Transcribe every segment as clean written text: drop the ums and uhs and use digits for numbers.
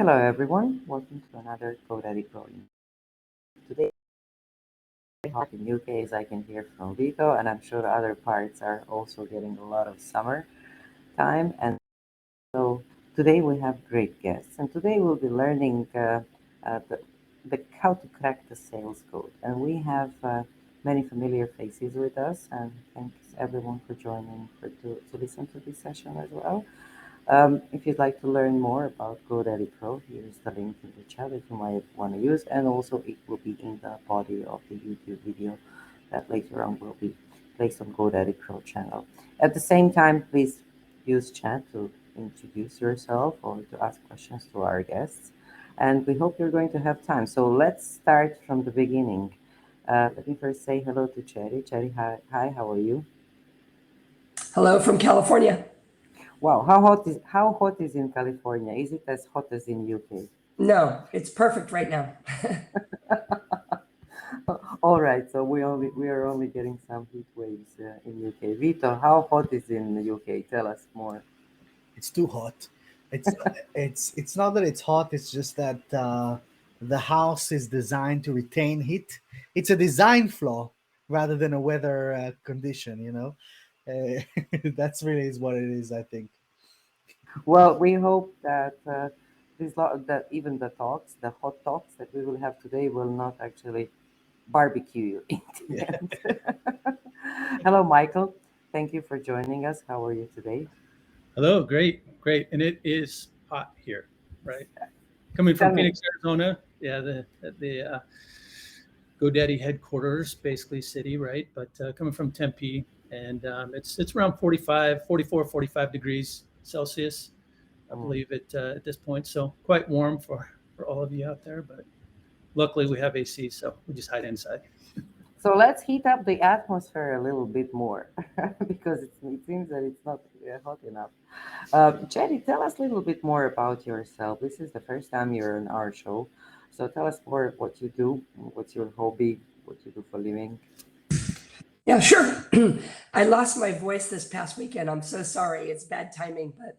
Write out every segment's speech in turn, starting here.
Hello everyone, welcome to another GoDaddy Pro. Today, hot in UK as I can hear from Vito, and I'm sure the other parts are also getting a lot of summer time. And so today we have great guests, and today we'll be learning the how to crack the sales code. And we have many familiar faces with us, and thanks everyone for joining to listen to this session as well. If you'd like to learn more about GoDaddy Pro, here's the link in the chat that you might want to use, and also it will be in the body of the YouTube video that later on will be placed on GoDaddy Pro channel. At the same time, please use chat to introduce yourself or to ask questions to our guests, and we hope you're going to have time. So let's start from the beginning. Let me first say hello to Cherry. Cherry, hi, how are you? Hello from California. Wow, how hot is in California? Is it as hot as in UK? No, it's perfect right now. All right, so we are only getting some heat waves in UK. Vito, how hot is in the UK? Tell us more. It's too hot. It's it's not that it's hot. It's just that the house is designed to retain heat. It's a design flaw rather than a weather condition. That's really is what it is. I think. Well, we hope that that even the hot talks that we will have today, will not actually barbecue you in the Yeah. end. Hello, Michael. Thank you for joining us. How are you today? Hello, great, and it is hot here, right? Coming Tell from me. Phoenix, Arizona, yeah, the GoDaddy headquarters, basically city, right? But coming from Tempe, and it's around 45, 44, 45 degrees Celsius, I Mm. believe at this point. So quite warm for all of you out there, but luckily we have AC, so we just hide inside. So let's heat up the atmosphere a little bit more because it seems that it's not hot enough. Chetty, tell us a little bit more about yourself. This is the first time you're on our show. So tell us more of what you do, what's your hobby, what you do for a living. Yeah, sure. I lost my voice this past weekend. I'm so sorry. It's bad timing, but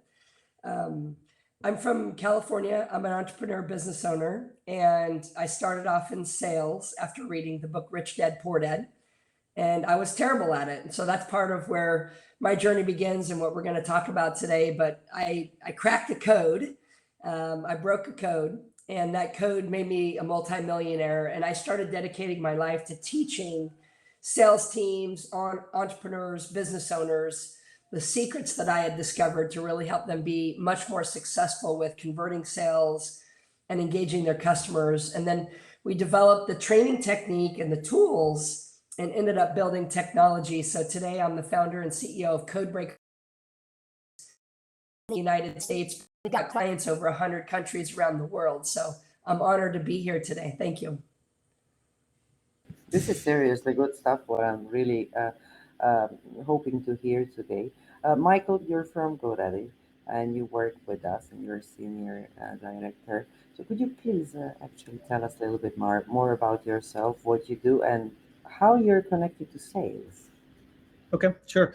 I'm from California. I'm an entrepreneur business owner, and I started off in sales after reading the book Rich Dad Poor Dad, and I was terrible at it. And so that's part of where my journey begins and what we're going to talk about today. But I cracked the code. I broke a code, and that code made me a multimillionaire. And I started dedicating my life to teaching sales teams, entrepreneurs, business owners, the secrets that I had discovered to really help them be much more successful with converting sales and engaging their customers. And then we developed the training technique and the tools and ended up building technology. So today I'm the founder and CEO of Codebreaker in the United States. We've got clients over 100 countries around the world. So I'm honored to be here today. Thank you. This is seriously good stuff, what I'm really hoping to hear today. Michael, you're from GoDaddy and you work with us and you're a senior director. So could you please actually tell us a little bit more about yourself, what you do, and how you're connected to sales? Okay, sure.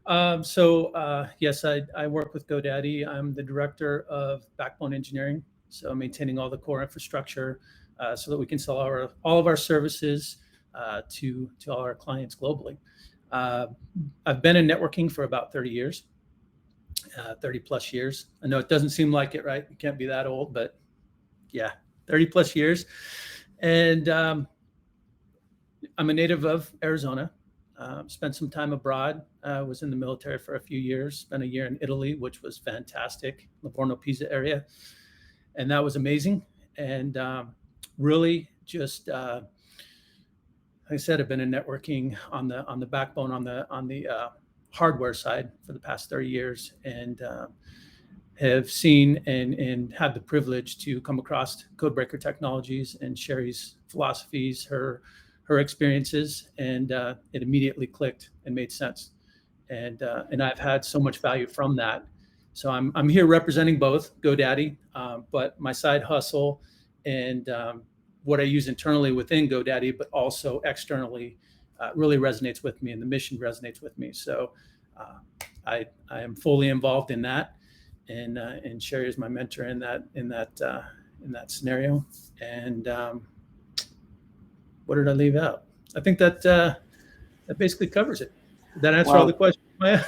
Yes, I work with GoDaddy. I'm the director of backbone engineering, so maintaining all the core infrastructure so that we can sell all of our services to all our clients globally. Uh, I've been in networking for about 30 years, 30 plus years. I know it doesn't seem like it, right? You can't be that old, but yeah, 30 plus years. And I'm a native of Arizona. Spent some time abroad. Was in the military for a few years. Spent a year in Italy, which was fantastic, Livorno, Pisa area, and that was amazing. And really, just like I said, I've been in networking on the backbone on the hardware side for the past 30 years, and have seen and had the privilege to come across Codebreaker Technologies and Sherry's philosophies, her experiences, and it immediately clicked and made sense. And I've had so much value from that. So I'm here representing both GoDaddy, but my side hustle and what I use internally within GoDaddy, but also externally, really resonates with me, and the mission resonates with me. So I am fully involved in that, and Sherry is my mentor in that scenario. And what did I leave out? I think that basically covers it. Did that answer all the Well, questions, Maya?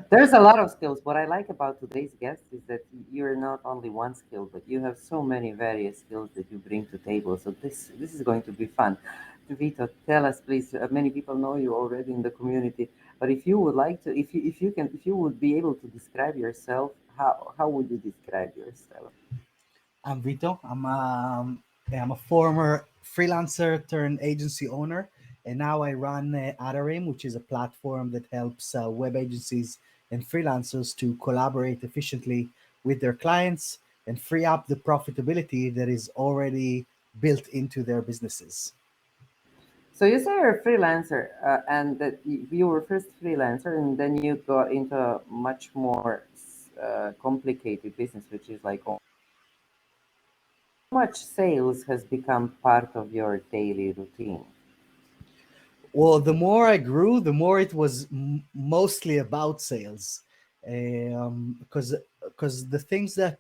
there's a lot of skills. What I like about today's guest is that you're not only one skill, but you have so many various skills that you bring to table. So this is going to be fun. Vito, tell us, please. Many people know you already in the community, but if you would like to, if you would be able to describe yourself, how would you describe yourself? I'm Vito. I'm a former freelancer turned agency owner, and now I run Adarim, which is a platform that helps web agencies and freelancers to collaborate efficiently with their clients and free up the profitability that is already built into their businesses. So you say you're a freelancer, and that you were first freelancer, and then you got into a much more complicated business, which is like how much sales has become part of your daily routine. Well, the more I grew, the more it was mostly about sales, because the things that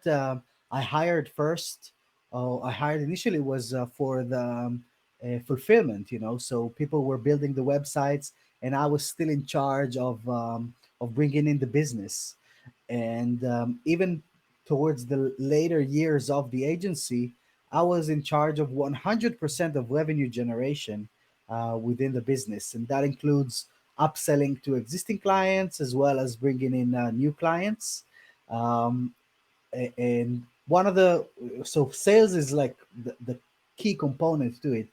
I hired first, I hired initially was for the fulfillment. So people were building the websites, and I was still in charge of bringing in the business. And even towards the later years of the agency, I was in charge of 100% of revenue generation within the business, and that includes upselling to existing clients as well as bringing in new clients. Um, and one of the so sales is like the key component to it.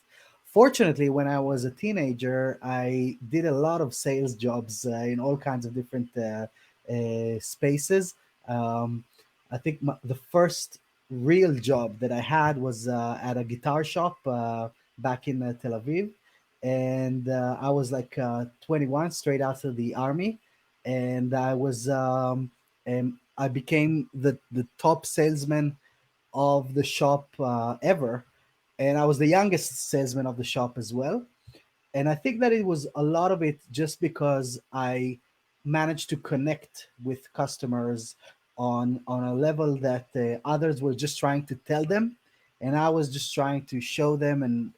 Fortunately, when I was a teenager, I did a lot of sales jobs in all kinds of different spaces. um, I think the first real job that I had was at a guitar shop back in Tel Aviv, and I was like 21, straight after the army, and I became the top salesman of the shop ever, and I was the youngest salesman of the shop as well. And I think that it was a lot of it just because I managed to connect with customers on a level that others were just trying to tell them, and I was just trying to show them and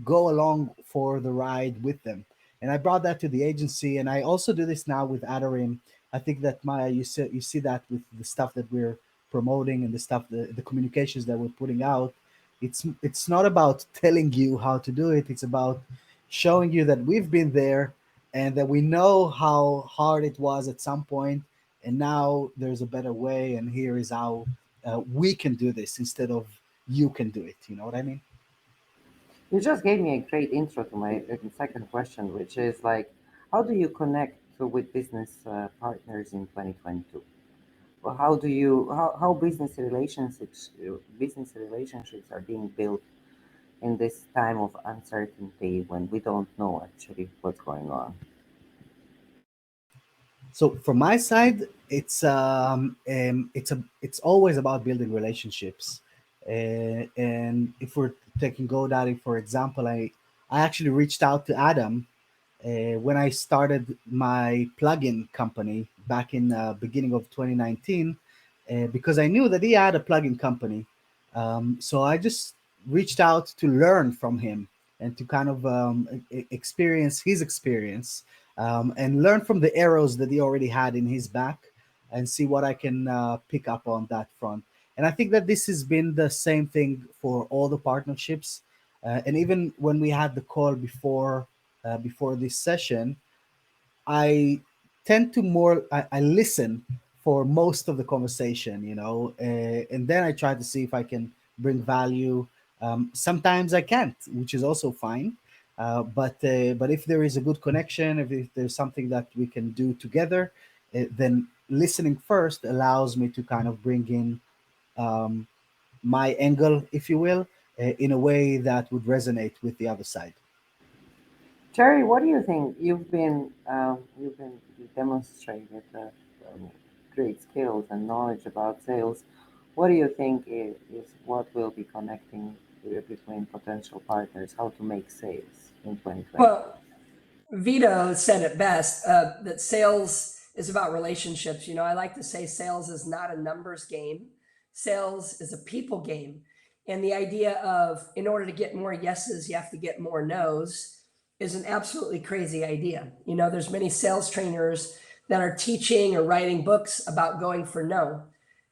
go along for the ride with them. And I brought that to the agency, and I also do this now with Adarim. I think that Maya, you see that with the stuff that we're promoting and the communications that we're putting out. It's not about telling you how to do it. It's about showing you that we've been there and that we know how hard it was at some point, and now there's a better way, and here is how we can do this instead of you can do it. You know what I mean? You just gave me a great intro to my second question, which is like, how do you connect with business partners in 2022? Well, how business relationships are being built in this time of uncertainty when we don't know actually what's going on? So from my side, it's always about building relationships. And if we're taking GoDaddy for example, I actually reached out to Adam when I started my plugin company back in beginning of 2019, because I knew that he had a plugin company. So I just reached out to learn from him and to kind of experience his experience, and learn from the arrows that he already had in his back, and see what I can pick up on that front. And I think that this has been the same thing for all the partnerships. And even when we had the call before this session, I tend to I listen for most of the conversation, and then I try to see if I can bring value. Sometimes I can't, which is also fine. But if there is a good connection, if there's something that we can do together, then listening first allows me to kind of bring in um, my angle, if you will, in a way that would resonate with the other side. Jerry, what do you think? You demonstrated great skills and knowledge about sales. What do you think is what will be connecting between potential partners? How to make sales in 2022? Well, Vito said it best, that sales is about relationships. I like to say sales is not a numbers game. Sales is a people game. And the idea of, in order to get more yeses, you have to get more nos is an absolutely crazy idea. There's many sales trainers that are teaching or writing books about going for no.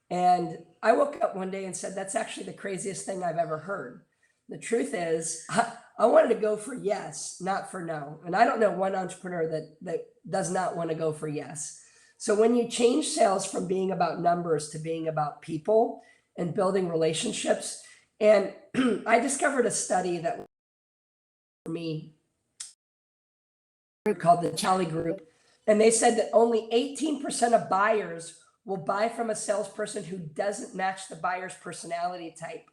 And I woke up one day and said, that's actually the craziest thing I've ever heard. The truth is, I wanted to go for yes, not for no. And I don't know one entrepreneur that does not want to go for yes. So when you change sales from being about numbers to being about people and building relationships, and I discovered a study that for me called the Charlie Group, and they said that only 18% of buyers will buy from a salesperson who doesn't match the buyer's personality type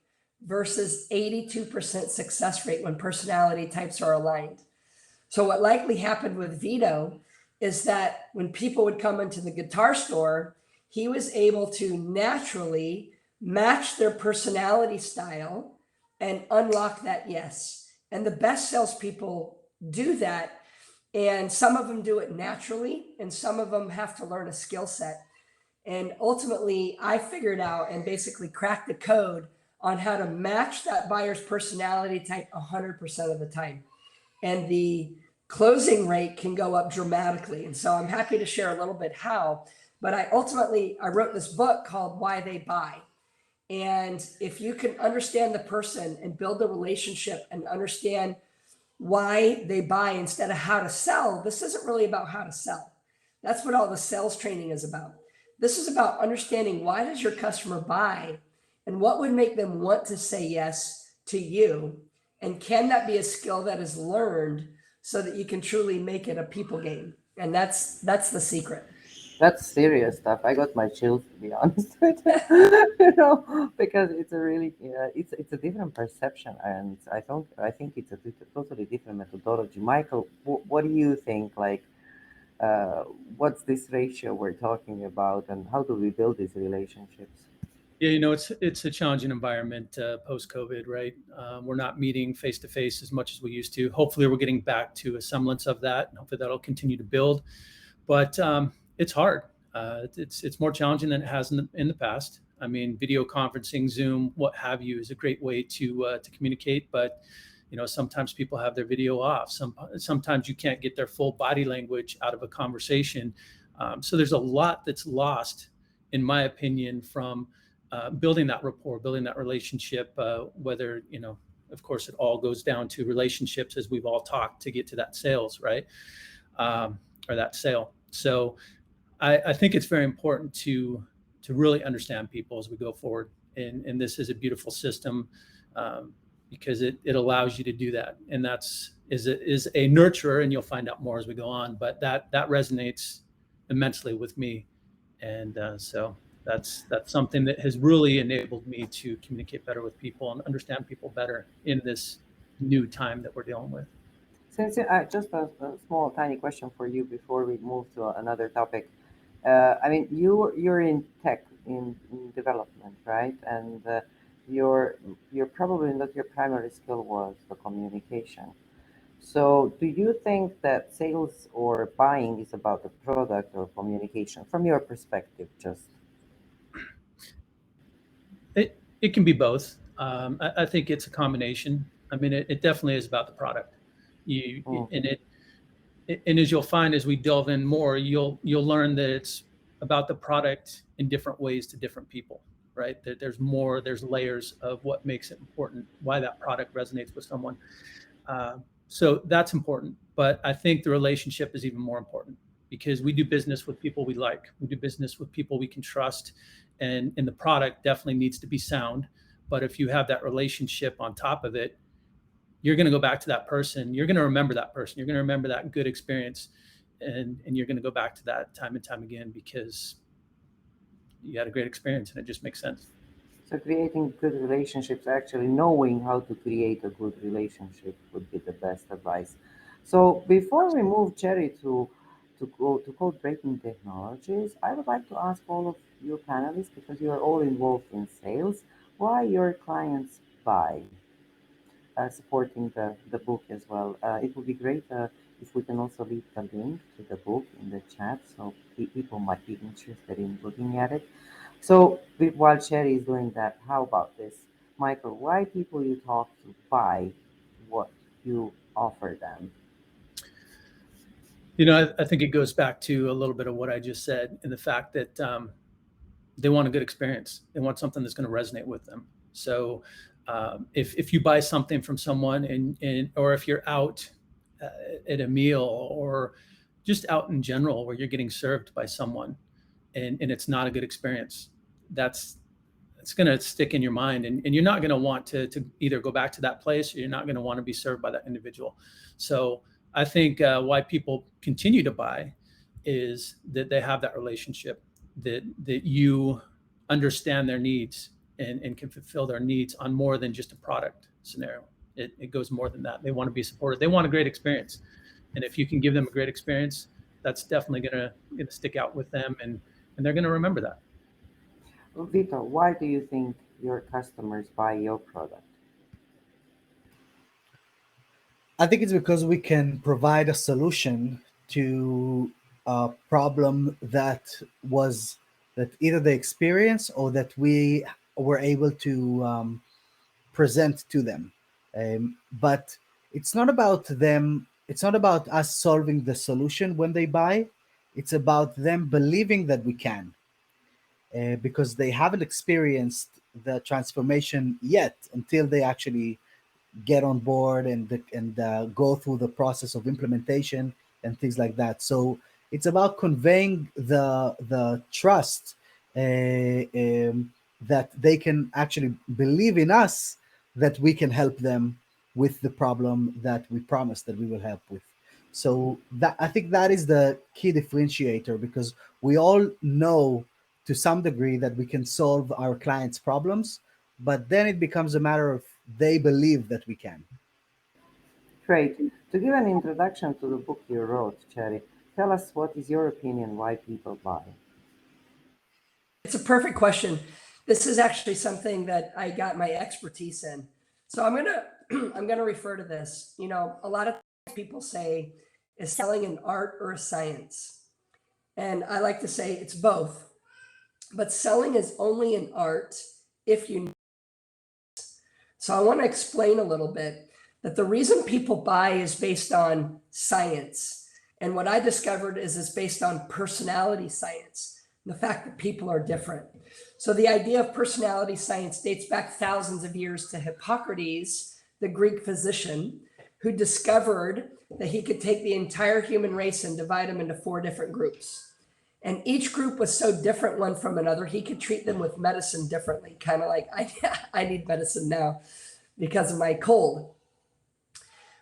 versus 82% success rate when personality types are aligned. So what likely happened with Vito is that when people would come into the guitar store, he was able to naturally match their personality style and unlock that yes. And the best salespeople do that. And some of them do it naturally, and some of them have to learn a skill set. And ultimately, I figured out and basically cracked the code on how to match that buyer's personality type 100% of the time. And the closing rate can go up dramatically. And so I'm happy to share a little bit how, but I wrote this book called Why They Buy. And if you can understand the person and build a relationship and understand why they buy instead of how to sell, this isn't really about how to sell. That's what all the sales training is about. This is about understanding, why does your customer buy and what would make them want to say yes to you? And can that be a skill that is learned so that you can truly make it a people game? And that's the secret. That's serious stuff. I got my chills, to be honest with you. Because it's a really, it's a different perception, and I think it's a totally different methodology. Michael, what do you think? Like, what's this ratio we're talking about, and how do we build these relationships? Yeah, it's a challenging environment post COVID, right? We're not meeting face to face as much as we used to. Hopefully, we're getting back to a semblance of that, and hopefully that'll continue to build. But it's hard. It's more challenging than it has in the past. I mean, video conferencing, Zoom, what have you, is a great way to communicate. But sometimes people have their video off. Sometimes you can't get their full body language out of a conversation. So there's a lot that's lost, in my opinion, from building that rapport, building that relationship. Whether of course, it all goes down to relationships, as we've all talked, to get to that sales, right? Or that sale. So I think it's very important to really understand people as we go forward. And this is a beautiful system, because it allows you to do that. And is a nurturer, and you'll find out more as we go on. But that resonates immensely with me. And so that's something that has really enabled me to communicate better with people and understand people better in this new time that we're dealing with. Since just a small, tiny question for you before we move to another topic. I mean, you're in tech, in development, right? And you're probably not, your primary skill was the communication. So, do you think that sales or buying is about the product or communication, from your perspective? Just It can be both. I think it's a combination. I mean, it definitely is about the product. You mm, and and as you'll find, as we delve in more, you'll learn that it's about the product in different ways to different people, right? That there's layers of what makes it important, why that product resonates with someone. So that's important. But I think the relationship is even more important, because we do business with people we like. We do business with people we can trust, and the product definitely needs to be sound. But if you have that relationship on top of it, you're going to go back to that person. You're going to remember that person. You're going to remember that good experience, and you're going to go back to that time and time again, because you had a great experience, and it just makes sense. so, creating good relationships, actually knowing how to create a good relationship, would be the best advice. So, before we move, Jerry, to code breaking technologies, I would like to ask all of you panelists, because you are all involved in sales, why your clients buy, supporting the book as well. It would be great if we can also leave the link to the book in the chat so people might be interested in looking at it. So while Cherry is doing that, how about this? Michael, why people you talk to buy what you offer them? I think it goes back to a little bit of what I just said, and the fact that they want a good experience. They want something that's going to resonate with them. So if you buy something from someone or if you're out at a meal or just out in general where you're getting served by someone and it's not a good experience, that's it's going to stick in your mind, and you're not going to want to either go back to that place, or you're not going to want to be served by that individual. So I think why people continue to buy is that they have that relationship, that you understand their needs and can fulfill their needs on more than just a product scenario. It goes more than that. They want to be supported. They want a great experience. And if you can give them a great experience, that's definitely going to stick out with them, and they're going to remember that. Vito, why do you think your customers buy your product? I think it's because we can provide a solution to a problem that either they experience or that we were able to present to them. But it's not about them. It's not about us solving the solution when they buy. It's about them believing that we can, because they haven't experienced the transformation yet until they actually get on board and go through the process of implementation and things like that. So it's about conveying the trust, that they can actually believe in us, that we can help them with the problem that we promised that we will help with. So that, I think, that is the key differentiator, because we all know to some degree that we can solve our clients' problems, but then it becomes a matter of they believe that we can. Great. To give an introduction to the book you wrote, Cherry, tell us what is your opinion why people buy? It's a perfect question. This is actually something that I got my expertise in. So I'm gonna I'm gonna refer to this. A lot of people say, is selling an art or a science? And I like to say it's both. But selling is only an art if you. So I want to explain a little bit that the reason people buy is based on science. And what I discovered is it's based on personality science, the fact that people are different. So the idea of personality science dates back thousands of years to Hippocrates, the Greek physician, who discovered that he could take the entire human race and divide them into 4 different groups. And each group was so different one from another, he could treat them with medicine differently, kind of like, I need medicine now because of my cold.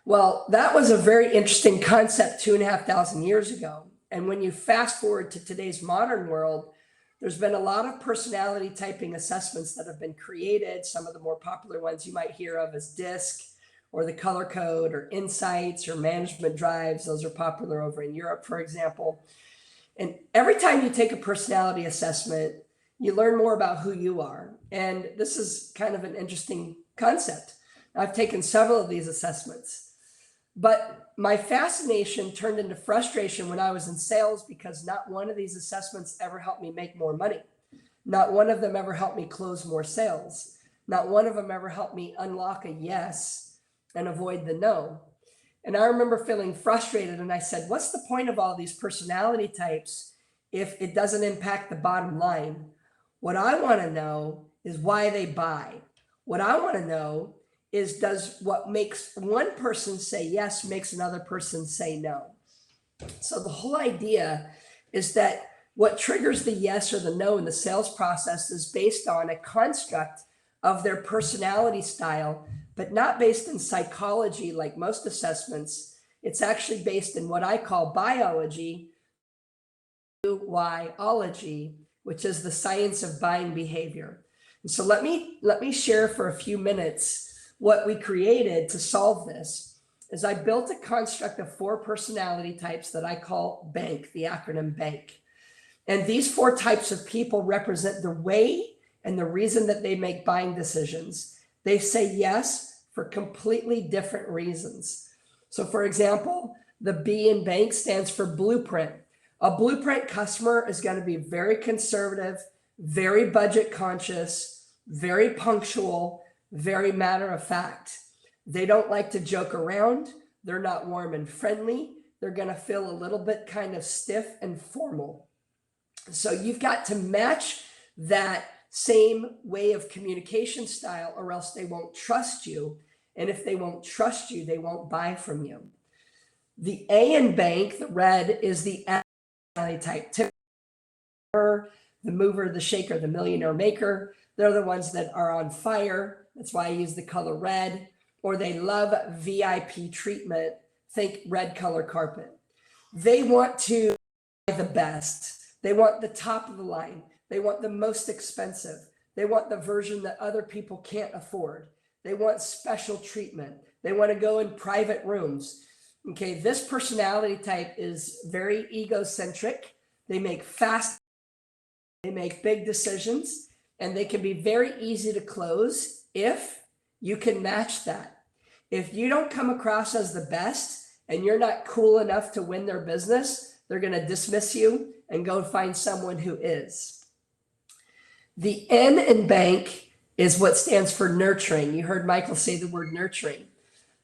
Well, that was a very interesting concept 2,500 years ago. And when you fast forward to today's modern world, there's been a lot of personality typing assessments that have been created. Some of the more popular ones you might hear of as DISC, or the color code, or insights, or management drives. Those are popular over in Europe, for example. And every time you take a personality assessment, you learn more about who you are. And this is kind of an interesting concept. I've taken several of these assessments, but my fascination turned into frustration when I was in sales, because not one of these assessments ever helped me make more money. Not one of them ever helped me close more sales. Not one of them ever helped me unlock a yes and avoid the no. And I remember feeling frustrated, and I said, what's the point of all these personality types if it doesn't impact the bottom line? What I want to know is why they buy. What I want to know is, does what makes one person say yes makes another person say no? So the whole idea is that what triggers the yes or the no in the sales process is based on a construct of their personality style, but not based in psychology like most assessments. It's actually based in what I call biology, whyology, which is the science of buying behavior. And so let me share for a few minutes what we created to solve this. Is I built a construct of 4 personality types that I call B.A.N.K, the acronym B.A.N.K. And these 4 types of people represent the way and the reason that they make buying decisions. They say yes for completely different reasons. So for example, The B in bank stands for blueprint. A blueprint customer is going to be very conservative, very budget conscious, very punctual, very matter of fact. They don't like to joke around. They're not warm and friendly. They're going to feel a little bit kind of stiff and formal. So you've got to match that same way of communication style, or else they won't trust you. And if they won't trust you, they won't buy from you. The A in bank, the red, is the type. The mover, the shaker, the millionaire maker. They're the ones that are on fire. That's why I use the color red. Or they love VIP treatment. Think red color carpet. They want to buy the best. They want the top of the line. They want the most expensive. They want the version that other people can't afford. They want special treatment. They want to go in private rooms. Okay, this personality type is very egocentric. They make they make big decisions, and they can be very easy to close if you can match that. If you don't come across as the best and you're not cool enough to win their business, they're going to dismiss you and go find someone who is. The N in bank is what stands for nurturing. You heard Michael say the word nurturing.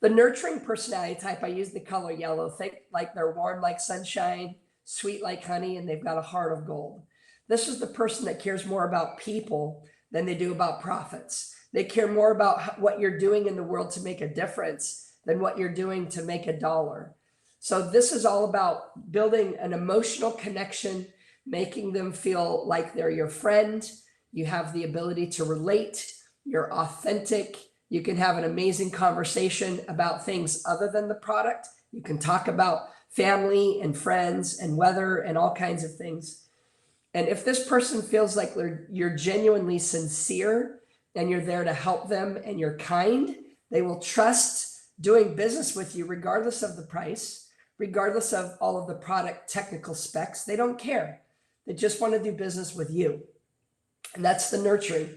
The nurturing personality type, I use the color yellow. Think like they're warm like sunshine, sweet like honey, and they've got a heart of gold. This is the person that cares more about people than they do about profits. They care more about what you're doing in the world to make a difference than what you're doing to make a dollar. So this is all about building an emotional connection, making them feel like they're your friend. You have the ability to relate. You're authentic. You can have an amazing conversation about things other than the product. You can talk about family and friends and weather and all kinds of things. And if this person feels like you're genuinely sincere and you're there to help them and you're kind, they will trust doing business with you regardless of the price, regardless of all of the product technical specs. They don't care. They just want to do business with you. And that's the nurturing.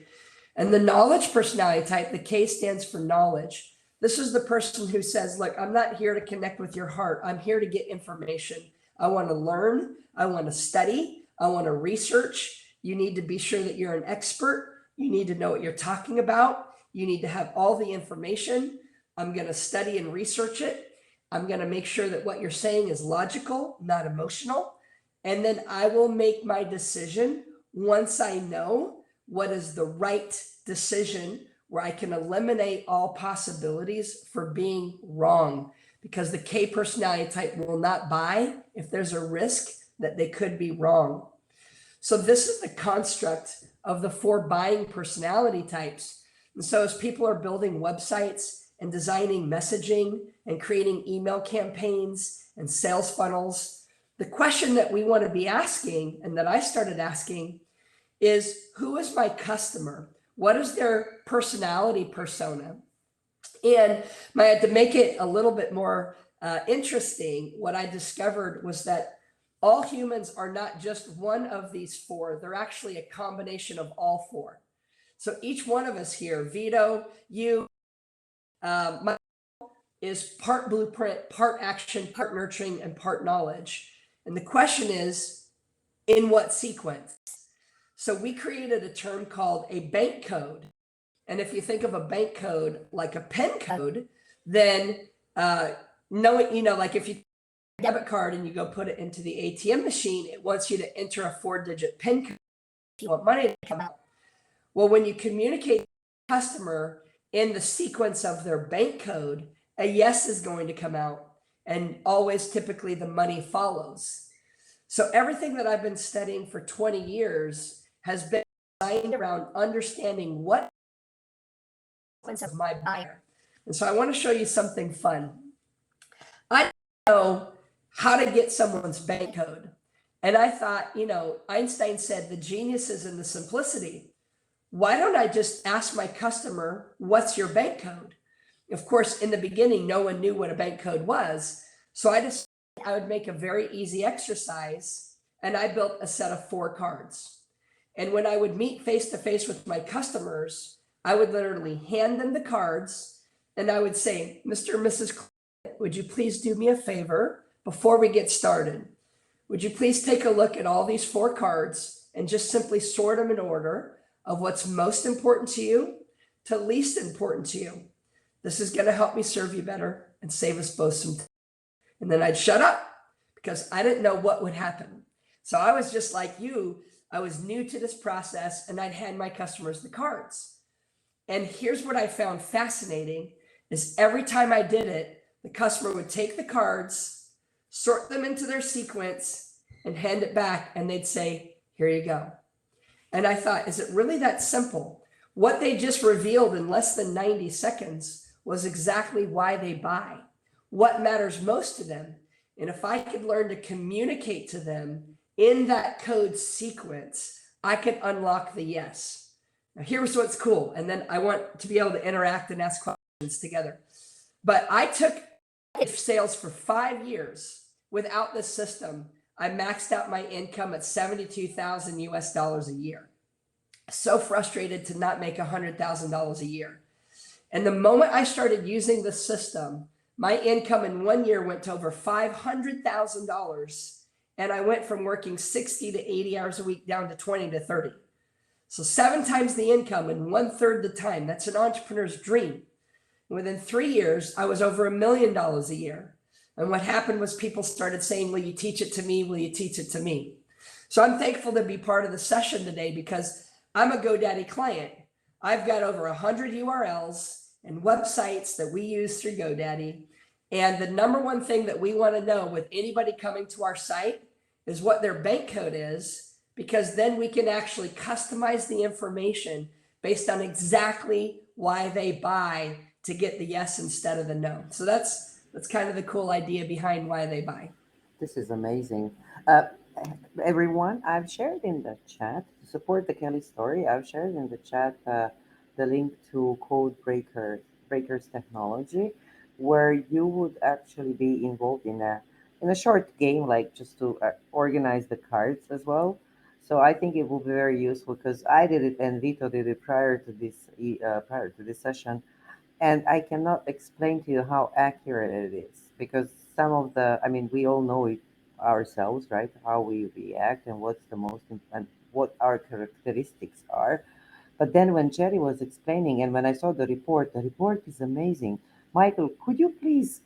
And the knowledge personality type, the K stands for knowledge. This is the person who says, look, I'm not here to connect with your heart. I'm here to get information. I want to learn. I want to study. I want to research. You need to be sure that you're an expert. You need to know what you're talking about. You need to have all the information. I'm going to study and research it. I'm going to make sure that what you're saying is logical, not emotional. And then I will make my decision once I know what is the right decision, where I can eliminate all possibilities for being wrong, because the K personality type will not buy if there's a risk that they could be wrong. So this is the construct of the 4 buying personality types. And so as people are building websites and designing messaging and creating email campaigns and sales funnels, the question that we want to be asking, and that I started asking, is who is my customer? What is their personality persona? And to make it a little bit more interesting, what I discovered was that all humans are not just one of these 4. They're actually a combination of all 4. So each one of us here, Vito, you, is part blueprint, part action, part nurturing, and part knowledge. And the question is, in what sequence? So we created a term called a bank code. And if you think of a bank code like a pen code, then like if you debit card and you go put it into the ATM machine, it wants you to enter a 4-digit PIN code if you want money to come out. Well, when you communicate with the customer in the sequence of their bank code, a yes is going to come out, and always typically the money follows. So everything that I've been studying for 20 years has been designed around understanding what sequence of my buyer. And so I want to show you something fun. I know how to get someone's bank code. And I thought, Einstein said the genius is in the simplicity. Why don't I just ask my customer, what's your bank code? Of course, in the beginning, no one knew what a bank code was. So I decided I would make a very easy exercise, and I built a set of 4 cards. And when I would meet face to face with my customers, I would literally hand them the cards, and I would say, Mr. and Mrs. Would you please do me a favor? before we get started, would you please take a look at all these 4 cards and just simply sort them in order of what's most important to you to least important to you? This is going to help me serve you better and save us both some time. And then I'd shut up because I didn't know what would happen. So I was just like you. I was new to this process, and I'd hand my customers the cards. And here's what I found fascinating is every time I did it, the customer would take the cards, sort them into their sequence, and hand it back, and they'd say, here you go. And I thought, is it really that simple? What they just revealed in less than 90 seconds was exactly why they buy, what matters most to them. And if I could learn to communicate to them in that code sequence, I could unlock the yes. Now, here's what's cool. And then I want to be able to interact and ask questions together. But I took sales for 5 years without this system. I maxed out my income at 72,000 US dollars a year. So frustrated to not make $100,000 a year. And the moment I started using the system, my income in 1 year went to over $500,000. And I went from working 60 to 80 hours a week down to 20 to 30. So 7 times the income in 1/3 the time. That's an entrepreneur's dream. And within 3 years, I was over $1 million a year. And what happened was people started saying, will you teach it to me? Will you teach it to me? So I'm thankful to be part of the session today because I'm a GoDaddy client. I've got over 100 URLs and websites that we use through GoDaddy. And the number one thing that we want to know with anybody coming to our site is what their bank code is, because then we can actually customize the information based on exactly why they buy to get the yes instead of the no. So that's kind of the cool idea behind why they buy. This is amazing. Uh, Everyone, I've shared in the chat to support the Kelly story. I've shared in the chat the link to Breakers Technology, where you would actually be involved in a short game, like just to organize the cards as well. So I think it will be very useful because I did it and Vito did it prior to this session, and I cannot explain to you how accurate it is because some of the, I mean, we all know it ourselves, right? How we react and what's the and what our characteristics are. But then when Jerry was explaining and when I saw the report is amazing. Michael, could you please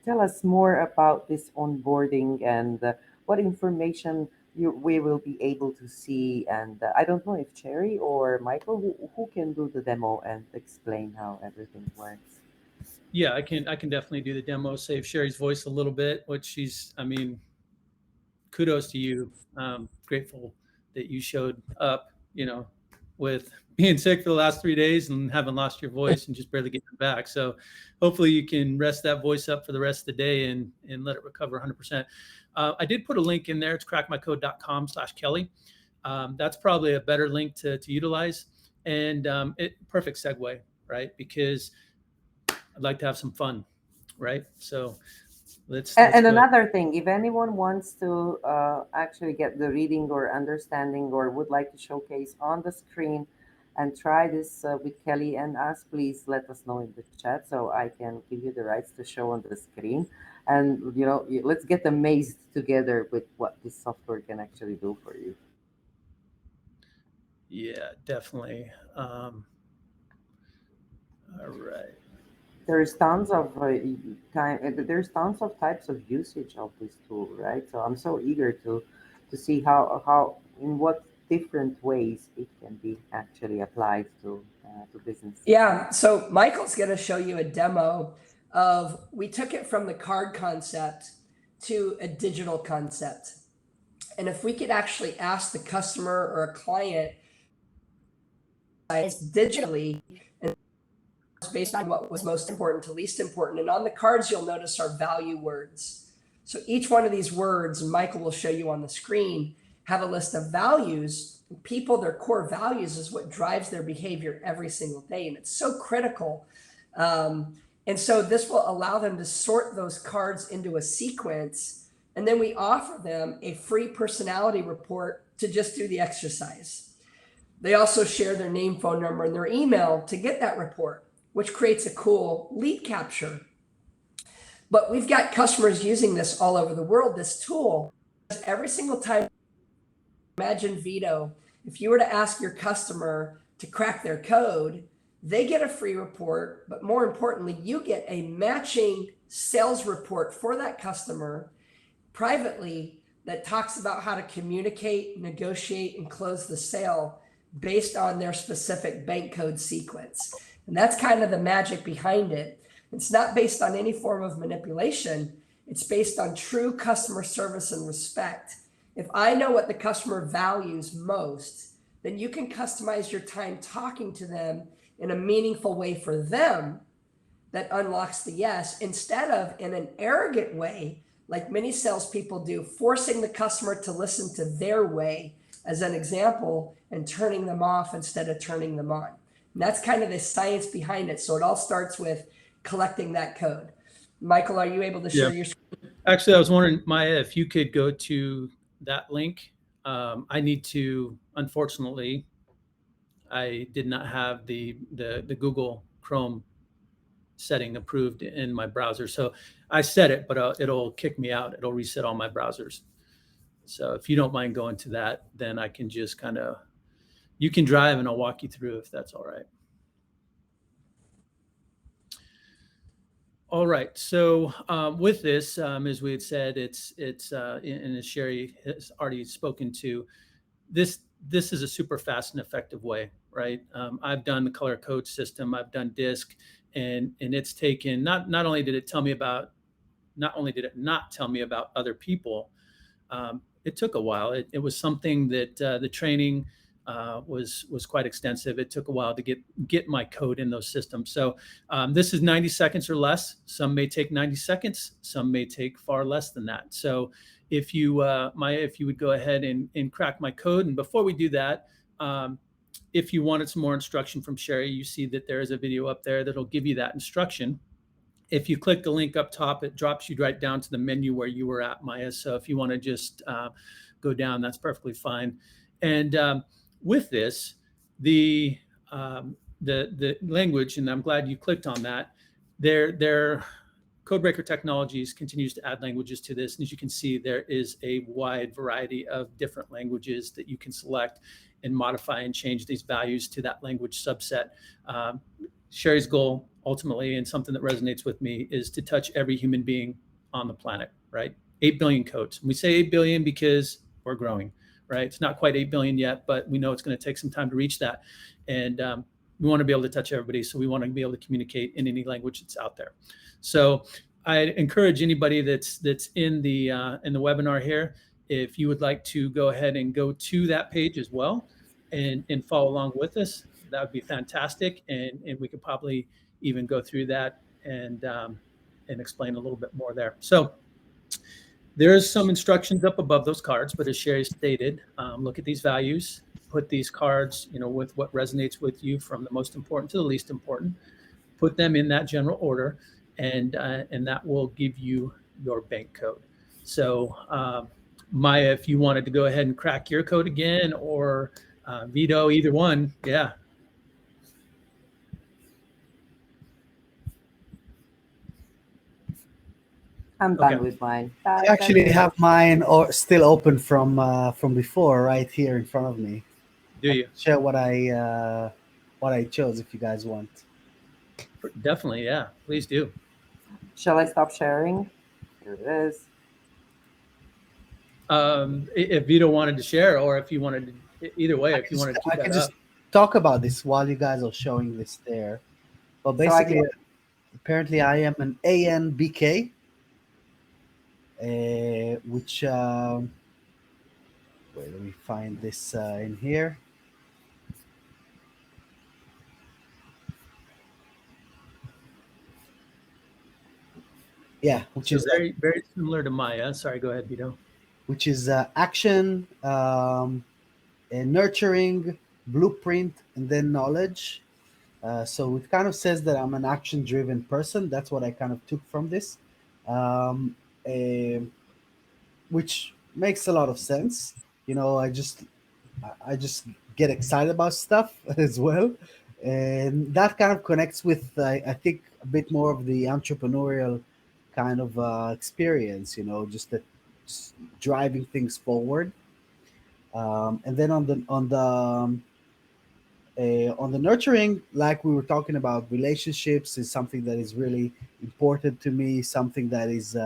tell us more about this onboarding and what information we will be able to see? And I don't know if Jerry or Michael, who can do the demo and explain how everything works. Yeah, I can definitely do the demo, save Sherry's voice a little bit, which she's, I mean, kudos to you. Grateful that you showed up, with being sick for the last 3 days and haven't lost your voice and just barely getting it back. So hopefully you can rest that voice up for the rest of the day and let it recover 100%. I did put a link in there. It's crackmycode.com/Kelly. That's probably a better link to utilize. And perfect segue, right? Because I'd like to have some fun, right? So let's And go. another thing, if anyone wants to actually get the reading or understanding or would like to showcase on the screen and try this with Kelly and us, please let us know in the chat so I can give you the rights to show on the screen. And, let's get amazed together with what this software can actually do for you. Yeah, definitely. All right. There's tons of there's tons of types of usage of this tool, right? So I'm so eager to see how in what different ways it can be actually applied to business. Yeah, so Michael's going to show you a demo of, we took it from the card concept to a digital concept. And if we could actually ask the customer or a client digitally, and based on what was most important to least important. And on the cards, you'll notice our value words. So each one of these words, and Michael will show you on the screen, have a list of values. People, their core values is what drives their behavior every single day. And it's so critical. And so this will allow them to sort those cards into a sequence. And then we offer them a free personality report to just do the exercise. They also share their name, phone number, and their email to get that report, which creates a cool lead capture. But we've got customers using this all over the world, this tool. Every single time, imagine Vito, if you were to ask your customer to crack their code, they get a free report, but more importantly, you get a matching sales report for that customer privately that talks about how to communicate, negotiate, and close the sale based on their specific bank code sequence. And that's kind of the magic behind it. It's not based on any form of manipulation. It's based on true customer service and respect. If I know what the customer values most, then you can customize your time talking to them in a meaningful way for them that unlocks the yes, instead of in an arrogant way, like many salespeople do, forcing the customer to listen to their way as an example and turning them off instead of turning them on. And that's kind of the science behind it. So it all starts with collecting that code. Michael, are you able to share your screen? Actually, I was wondering, Maya, if you could go to that link. I need to, unfortunately, I did not have the Google Chrome setting approved in my browser. So I set it, but it'll kick me out. It'll reset all my browsers. So if you don't mind going to that, then I can just kind of, you can drive and I'll walk you through if that's all right. All right. So with this, as we had said, and as Sherry has already spoken to, this is a super fast and effective way, right? I've done the color code system, I've done DISC, and it's taken, not only did it tell me about, not only did it not tell me about other people, it took a while. It was something that the training was quite extensive. It took a while to get my code in those systems. So this is 90 seconds or less. Some may take 90 seconds. Some may take far less than that. So if you, Maya, if you would go ahead and crack my code. And before we do that, if you wanted some more instruction from Sherry, you see that there is a video up there that'll give you that instruction. If you click the link up top, it drops you right down to the menu where you were at, Maya. So if you want to just go down, that's perfectly fine. And with this, the language, and I'm glad you clicked on that. Their Codebreaker Technologies continues to add languages to this, and as you can see, there is a wide variety of different languages that you can select and modify and change these values to that language subset. Sherry's goal, ultimately, and something that resonates with me, is to touch every human being on the planet, right? 8 billion codes. And we say 8 billion because we're growing, right? It's not quite 8 billion yet, but we know it's going to take some time to reach that. And we want to be able to touch everybody. So we want to be able to communicate in any language that's out there. So I encourage anybody that's in the webinar here, if you would like to go ahead and go to that page as well and follow along with us, that would be fantastic. And we could probably even go through that and explain a little bit more there. So there's some instructions up above those cards, but as Sherry stated, look at these values, put these cards, with what resonates with you from the most important to the least important, put them in that general order, and that will give you your bank code. So Maya, if you wanted to go ahead and crack your code again, or Vito, either one, yeah. I'm done with mine. I actually have mine still open from before, right here in front of me. Do you share what I chose if you guys want? Definitely, yeah. Please do. Shall I stop sharing? Here it is. If Vito wanted to share, or if you wanted to, either way, if you wanted to keep that just up. talk about this while you guys are showing this there. But basically, apparently I am an A.N.B.K, which wait, let me find this in here. Yeah, which is very, very similar to Maya. Sorry, go ahead, Vito. Which is action, nurturing, blueprint, and then knowledge. So it kind of says that I'm an action-driven person. That's what I kind of took from this, which makes a lot of sense. I just get excited about stuff as well, and that kind of connects with I think a bit more of the entrepreneurial kind of experience, just driving things forward. And then on the nurturing, like we were talking about, relationships is something that is really important to me. Something that is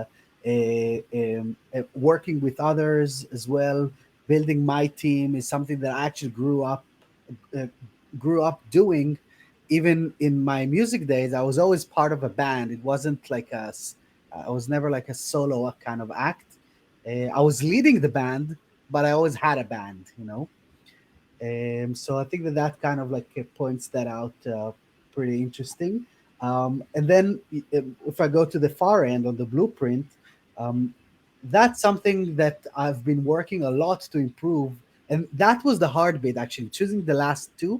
working with others as well. Building my team is something that I actually uh, grew up doing. Even in my music days, I was always part of a band. It wasn't like I was never like a solo kind of act. I was leading the band, but I always had a band. So I think that that kind of like points that out pretty interesting. And then if I go to the far end on the blueprint, um, that's something that I've been working a lot to improve. And that was the hard bit, actually, choosing the last two.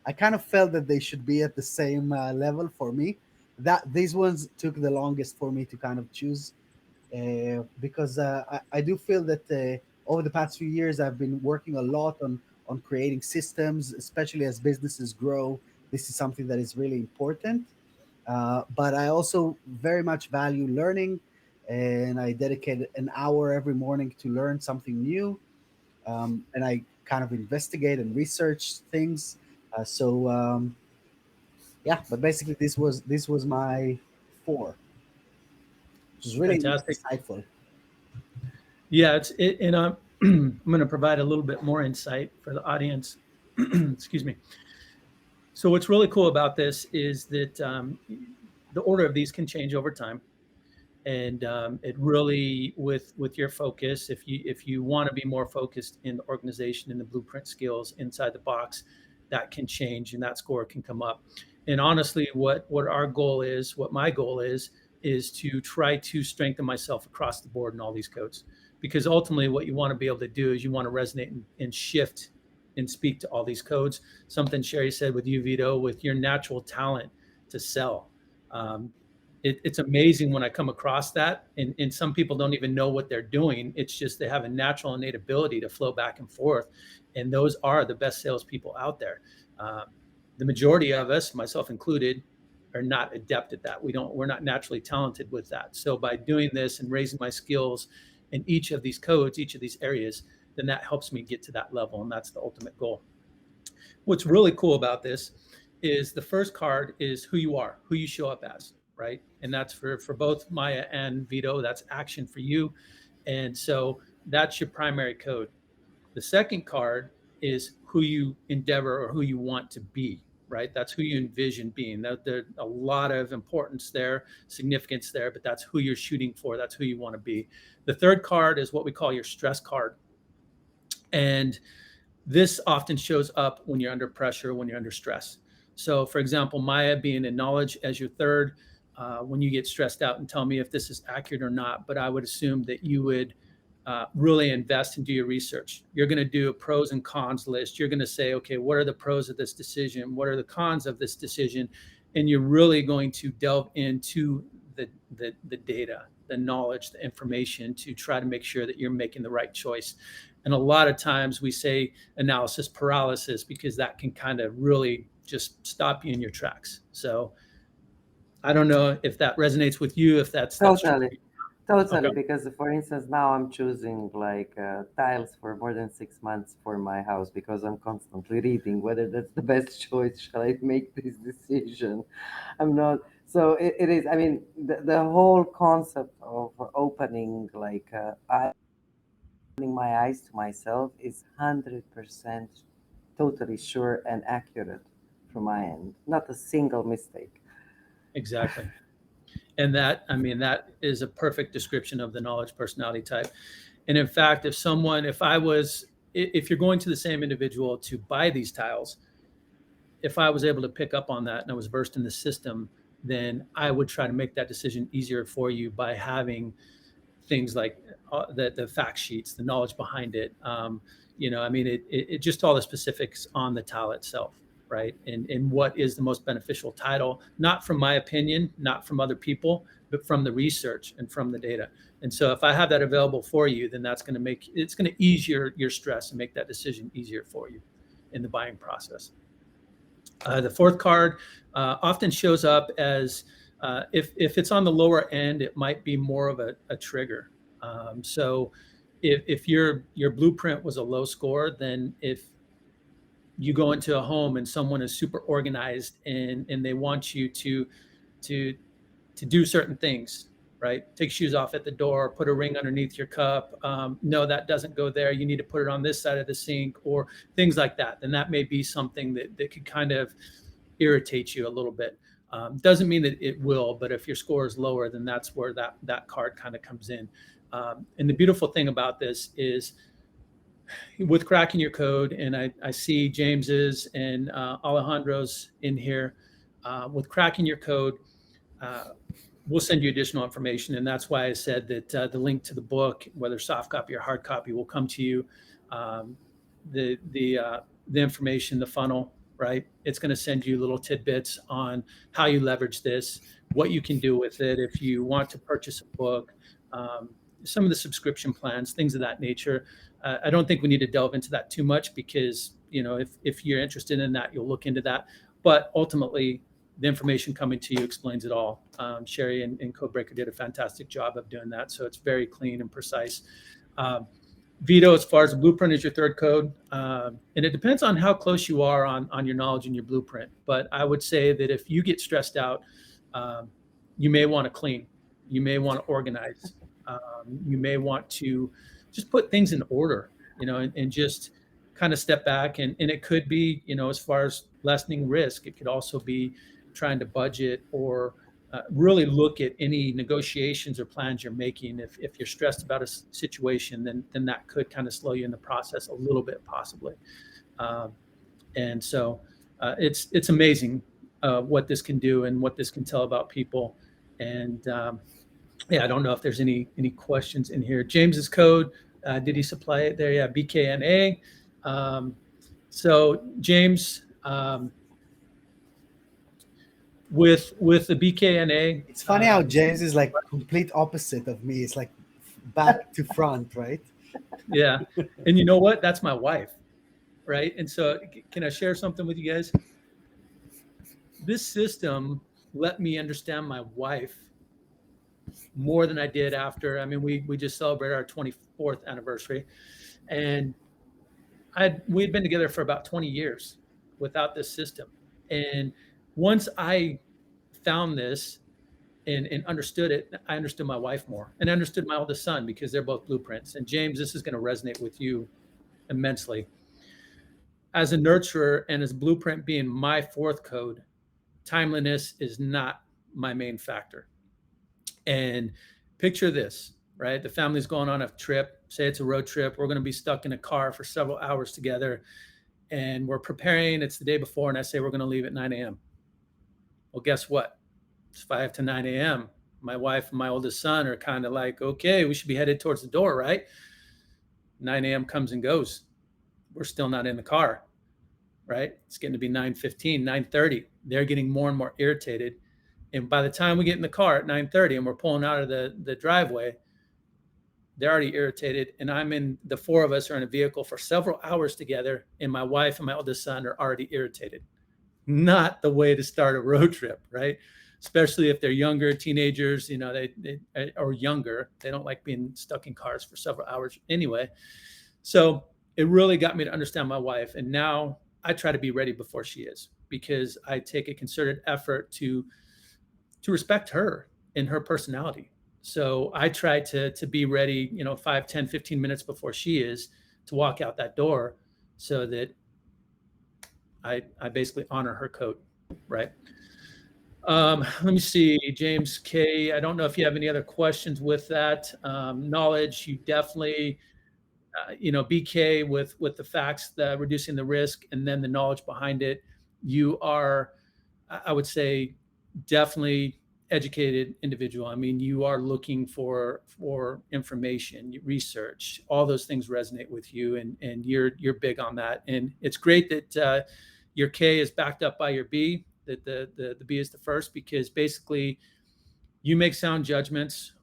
I kind of felt that they should be at the same level for me. That these ones took the longest for me to kind of choose because I do feel that over the past few years I've been working a lot on creating systems, especially as businesses grow. This is something that is really important. But I also very much value learning, and I dedicate an hour every morning to learn something new. And I kind of investigate and research things. Yeah, but basically this was my four, which is really Fantastic. insightful. Yeah, and I'm going to provide a little bit more insight for the audience. Excuse me. So what's really cool about this is that the order of these can change over time, and it really with your focus, if you want to be more focused in the organization and the blueprint skills inside the box, that can change and that score can come up. And honestly, what our goal is, what my goal is to try to strengthen myself across the board in all these codes, because ultimately what you want to be able to do is you want to resonate and shift and speak to all these codes. Something Sherry said with you, Vito, with your natural talent to sell. um, it's amazing when I come across that. And some people don't even know what they're doing. It's just they have a natural innate ability to flow back and forth. And those are the best salespeople out there. Um, the majority of us, myself included, are not adept at that. We're not naturally talented with that. So by doing this and raising my skills in each of these codes, each of these areas, then that helps me get to that level. And that's the ultimate goal. What's really cool about this is the first card is who you are, who you show up as, right? And that's for both Maya and Vito. That's action for you. And so that's your primary code. The second card is who you endeavor or who you want to be, right? That's who you envision being. There's a lot of importance there, significance there, but that's who you're shooting for. That's who you want to be. The third card is what we call your stress card. And this often shows up when you're under pressure, when you're under stress. So, for example, Maya being in knowledge as your third, when you get stressed out, and tell me if this is accurate or not, but I would assume that you would really invest and do your research. You're going to do a pros and cons list. You're going to say, okay, what are the pros of this decision? What are the cons of this decision? And you're really going to delve into the data, the knowledge, the information to try to make sure that you're making the right choice. And a lot of times we say analysis paralysis because that can kind of really just stop you in your tracks. So I don't know if that resonates with you, if that's true. Totally. Okay. Totally, because for instance, now I'm choosing like tiles for more than 6 months for my house because I'm constantly reading whether that's the best choice. Shall I make this decision? I'm not. So it is. I mean, the whole concept of opening opening my eyes to myself is 100% totally sure and accurate from my end. Not a single mistake. Exactly. And that, I mean, that is a perfect description of the knowledge personality type. And in fact, if you're going to the same individual to buy these tiles, if I was able to pick up on that and I was versed in the system, then I would try to make that decision easier for you by having things like the fact sheets, the knowledge behind it. I mean, it just all the specifics on the tile itself, right? And what is the most beneficial title, not from my opinion, not from other people, but from the research and from the data. And so if I have that available for you, then it's going to ease your stress and make that decision easier for you in the buying process. The fourth card often shows up as If it's on the lower end, it might be more of a trigger. So if your blueprint was a low score, then if you go into a home and someone is super organized and they want you to to do certain things, right? Take shoes off at the door, put a ring underneath your cup. No, that doesn't go there. You need to put it on this side of the sink, or things like that. Then that may be something that could kind of irritate you a little bit. Doesn't mean that it will, but if your score is lower, then that's where that card kind of comes in. And the beautiful thing about this is with cracking your code, and I see James's and Alejandro's in here, with cracking your code, we'll send you additional information. And that's why I said that the link to the book, whether soft copy or hard copy, will come to you. The information, the funnel, right? It's going to send you little tidbits on how you leverage this, what you can do with it if you want to purchase a book, some of the subscription plans, things of that nature. I don't think we need to delve into that too much because, if you're interested in that, you'll look into that. But ultimately, the information coming to you explains it all. Sherry and Codebreaker did a fantastic job of doing that. So it's very clean and precise. Vito, as far as the blueprint is your third code. And it depends on how close you are on your knowledge and your blueprint. But I would say that if you get stressed out, you may want to clean. You may want to organize. You may want to just put things in order, and just kind of step back. And it could be, as far as lessening risk, it could also be trying to budget or really look at any negotiations or plans you're making. If you're stressed about a situation, then that could kind of slow you in the process a little bit, possibly. And so it's amazing what this can do and what this can tell about people. And I don't know if there's any questions in here. James's code, did he supply it there? Yeah, B.K.N.A. So James, with the B.K.N.A. It's funny how James is like complete opposite of me. It's like back to front, right? Yeah. And you know what? That's my wife, right? And so can I share something with you guys? This system let me understand my wife more than I did after. I mean, we just celebrated our 24th anniversary, and we'd been together for about 20 years without this system. And once I found this and understood it, I understood my wife more, and I understood my oldest son, because they're both blueprints. And James, this is going to resonate with you immensely. As a nurturer and as blueprint being my fourth code, timeliness is not my main factor. And picture this, right? The family's going on a trip, say it's a road trip. We're going to be stuck in a car for several hours together, and we're preparing. It's the day before, and I say we're going to leave at 9 a.m. Well, guess what? It's 5 to 9 a.m. My wife and my oldest son are kind of like, okay, we should be headed towards the door, right? 9 a.m. comes and goes. We're still not in the car, right? It's getting to be 9:15, 9:30. They're getting more and more irritated. And by the time we get in the car at 9:30 and we're pulling out of the driveway, they're already irritated. And the four of us are in a vehicle for several hours together, and my wife and my oldest son are already irritated. Not the way to start a road trip, right? Especially if they're younger, teenagers, they or younger. They don't like being stuck in cars for several hours anyway. So it really got me to understand my wife. And now I try to be ready before she is, because I take a concerted effort to respect her and her personality. So I try to be ready, 5, 10, 15 minutes before she is, to walk out that door, so that I basically honor her code, right? Let me see, James K. I don't know if you have any other questions with that. Knowledge, you definitely, BK with the facts, reducing the risk, and then the knowledge behind it. You are, I would say, definitely educated individual. I mean, you are looking for information, research, all those things resonate with you, and you're big on that. And it's great that your K is backed up by your B, that the B is the first, because basically you make sound judgments,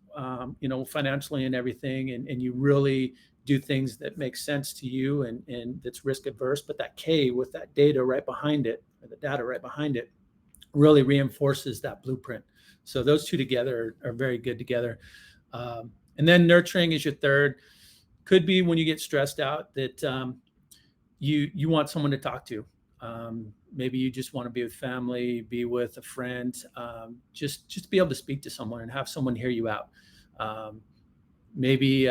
financially and everything, and you really do things that make sense to you and that's risk adverse. But that K with that data right behind it, or the data right behind it, really reinforces that blueprint. So those two together are very good together. And then nurturing is your third. Could be when you get stressed out that you want someone to talk to. Maybe you just want to be with family, be with a friend, just be able to speak to someone and have someone hear you out. Maybe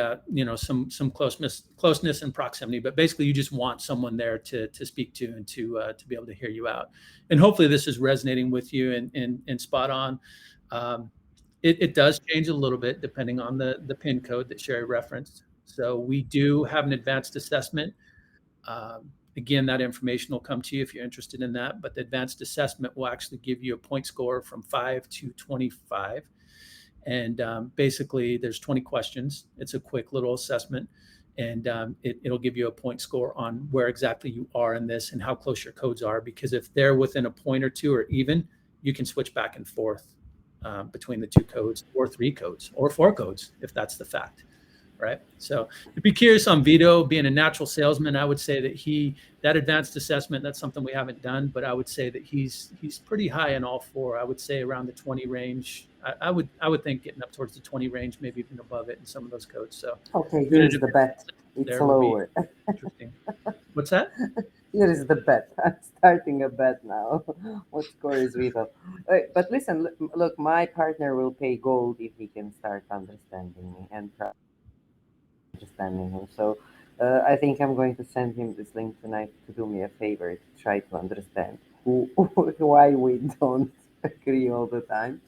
some closeness and proximity, but basically you just want someone there to speak to and to be able to hear you out. And hopefully this is resonating with you and spot on. It does change a little bit depending on the PIN code that Sherry referenced. So we do have an advanced assessment. Again, that information will come to you if you're interested in that, but the advanced assessment will actually give you a point score from 5 to 25. And basically there's 20 questions. It's a quick little assessment, and it'll give you a point score on where exactly you are in this and how close your codes are, because if they're within a point or two or even, you can switch back and forth between the two codes or 3 codes or 4 codes if that's the fact. Right. So to be curious on Vito being a natural salesman, I would say that that advanced assessment, that's something we haven't done, but I would say that he's pretty high in all 4. I would say around the 20 range. I would think getting up towards the 20 range, maybe even above it in some of those codes. So Okay, here's the bet. It's lower. Interesting. What's that? Here is the bet. I'm starting a bet now. What score is Vito? But listen, look, my partner will pay gold if he can start understanding me and understanding him. So I think I'm going to send him this link tonight to do me a favor to try to understand why we don't agree all the time.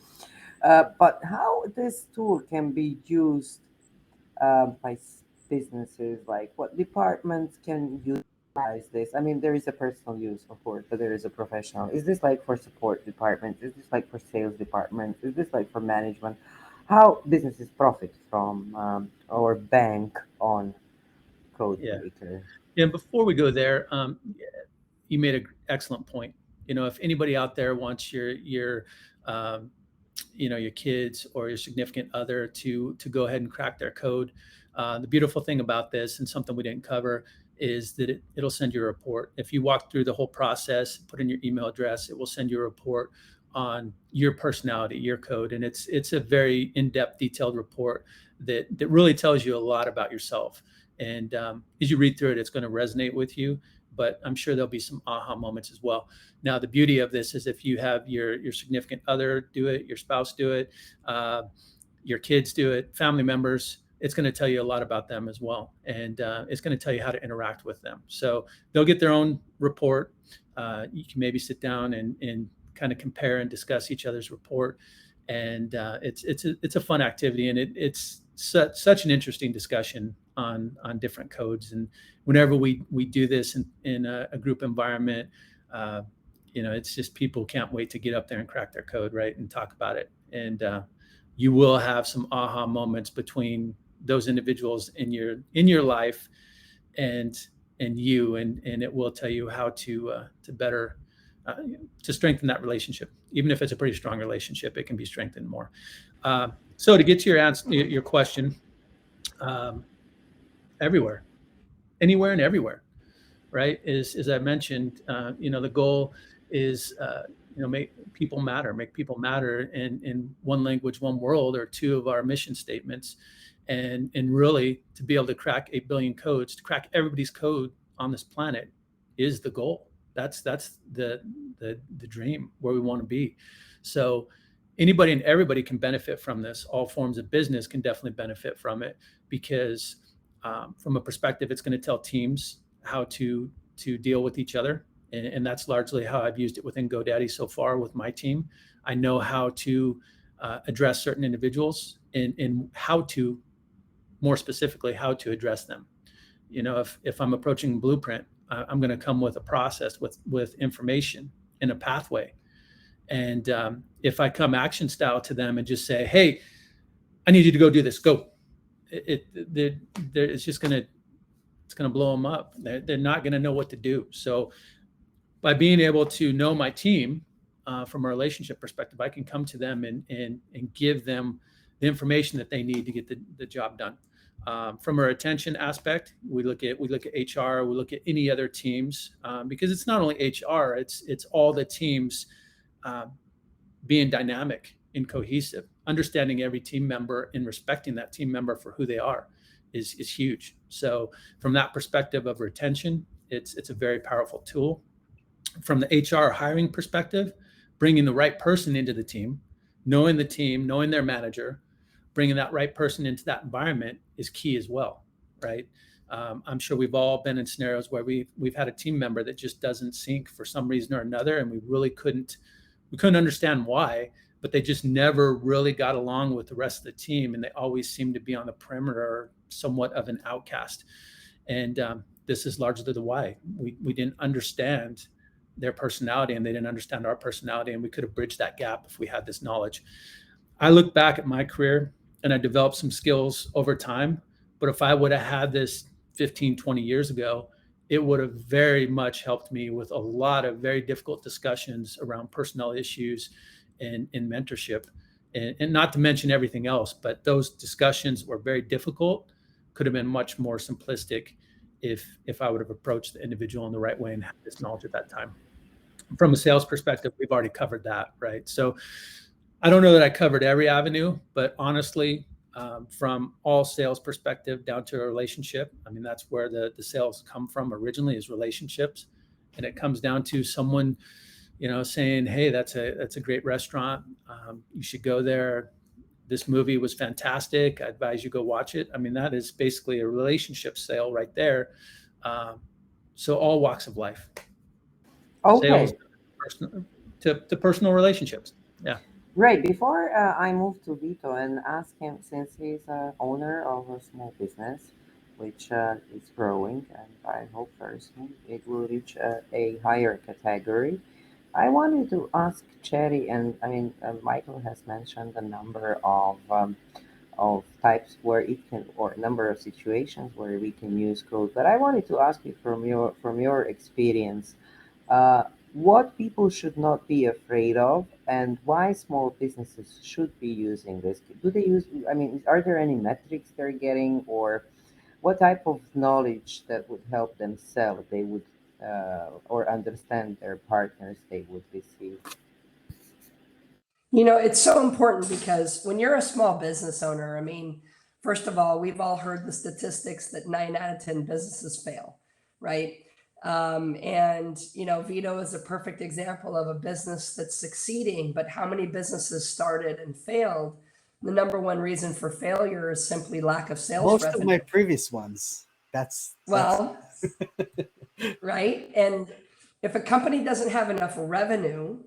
But how this tool can be used by businesses, like what departments can utilize this? I mean, there is a personal use, of course, but there is a professional. Is this like for support departments? Is this like for sales departments? Is this like for management? How businesses profit from our bank on code Yeah. creator? Yeah. Before we go there, you made an excellent point. If anybody out there wants um, your kids or your significant other to go ahead and crack their code, the beautiful thing about this, and something we didn't cover, is that it'll send you a report. If you walk through the whole process, put in your email address, it will send you a report on your personality, your code, and it's a very in-depth, detailed report that really tells you a lot about yourself. And as you read through it, it's going to resonate with you, but I'm sure there'll be some aha moments as well. Now, the beauty of this is if you have your significant other do it, your spouse do it, your kids do it, family members, it's going to tell you a lot about them as well. And it's going to tell you how to interact with them. So they'll get their own report. You can maybe sit down and kind of compare and discuss each other's report. And it's a fun activity, and it's such an interesting discussion on different codes. And whenever we do this in a group environment, it's just people can't wait to get up there and crack their code, right, and talk about it. And you will have some aha moments between those individuals in your life and you, and it will tell you how to better to strengthen that relationship. Even if it's a pretty strong relationship, it can be strengthened more. So to get to your question, everywhere, anywhere and everywhere, right? As I mentioned, the goal is make people matter in one language, one world, or 2 of our mission statements, and really to be able to crack 8 billion codes, to crack everybody's code on this planet is the goal. That's the dream, where we want to be. So anybody and everybody can benefit from this. All forms of business can definitely benefit from it, because from a perspective, it's going to tell teams how to deal with each other. And that's largely how I've used it within GoDaddy so far with my team. I know how to address certain individuals, and how to, more specifically, how to address them. If I'm approaching Blueprint, I'm going to come with a process with information in a pathway. And if I come action style to them and just say, hey, I need you to go do this, go. It's just going to blow them up. They're not going to know what to do. So by being able to know my team from a relationship perspective, I can come to them and give them the information that they need to get the job done. From a retention aspect, we look at HR, we look at any other teams, because it's not only HR, it's all the teams being dynamic and cohesive. Understanding every team member and respecting that team member for who they are is huge. So from that perspective of retention, it's a very powerful tool. From the HR hiring perspective, bringing the right person into the team, knowing their manager, bringing that right person into that environment is key as well, right? I'm sure we've all been in scenarios where we've had a team member that just doesn't sync for some reason or another, and we really couldn't understand why, but they just never really got along with the rest of the team, and they always seemed to be on the perimeter, somewhat of an outcast. And this is largely the why. We didn't understand their personality, and they didn't understand our personality, and we could have bridged that gap if we had this knowledge. I look back at my career and I developed some skills over time, but if I would have had this 15, 20 years ago, it would have very much helped me with a lot of very difficult discussions around personnel issues and mentorship, and not to mention everything else. But those discussions were very difficult, could have been much more simplistic if I would have approached the individual in the right way and had this knowledge at that time. From a sales perspective, we've already covered that, right? So I don't know that I covered every avenue, but honestly, from all sales perspective down to a relationship, I mean, that's where the sales come from originally, is relationships. And it comes down to someone, saying, hey, that's a great restaurant. You should go there. This movie was fantastic. I advise you go watch it. I mean, that is basically a relationship sale right there. So all walks of life, sales Okay, to personal relationships. Yeah. great. Before I move to Vito and ask him, since he's a owner of a small business, which is growing, and I hope very soon it will reach a higher category. I wanted to ask Cherry, and I mean, Michael has mentioned a number of types where it can, or a number of situations where we can use code. But I wanted to ask you from your experience, uh, what people should not be afraid of, and why small businesses should be using this. Do they use? I mean, are there any metrics they're getting, or what type of knowledge that would help them sell if they would, or understand their partners they would receive? It's so important because when you're a small business owner, I mean, first of all, we've all heard the statistics that 9 out of 10 businesses fail, right? And Vito is a perfect example of a business that's succeeding, but how many businesses started and failed? The number one reason for failure is simply lack of sales Most of my revenue. previous ones. That's Well, right? And if a company doesn't have enough revenue,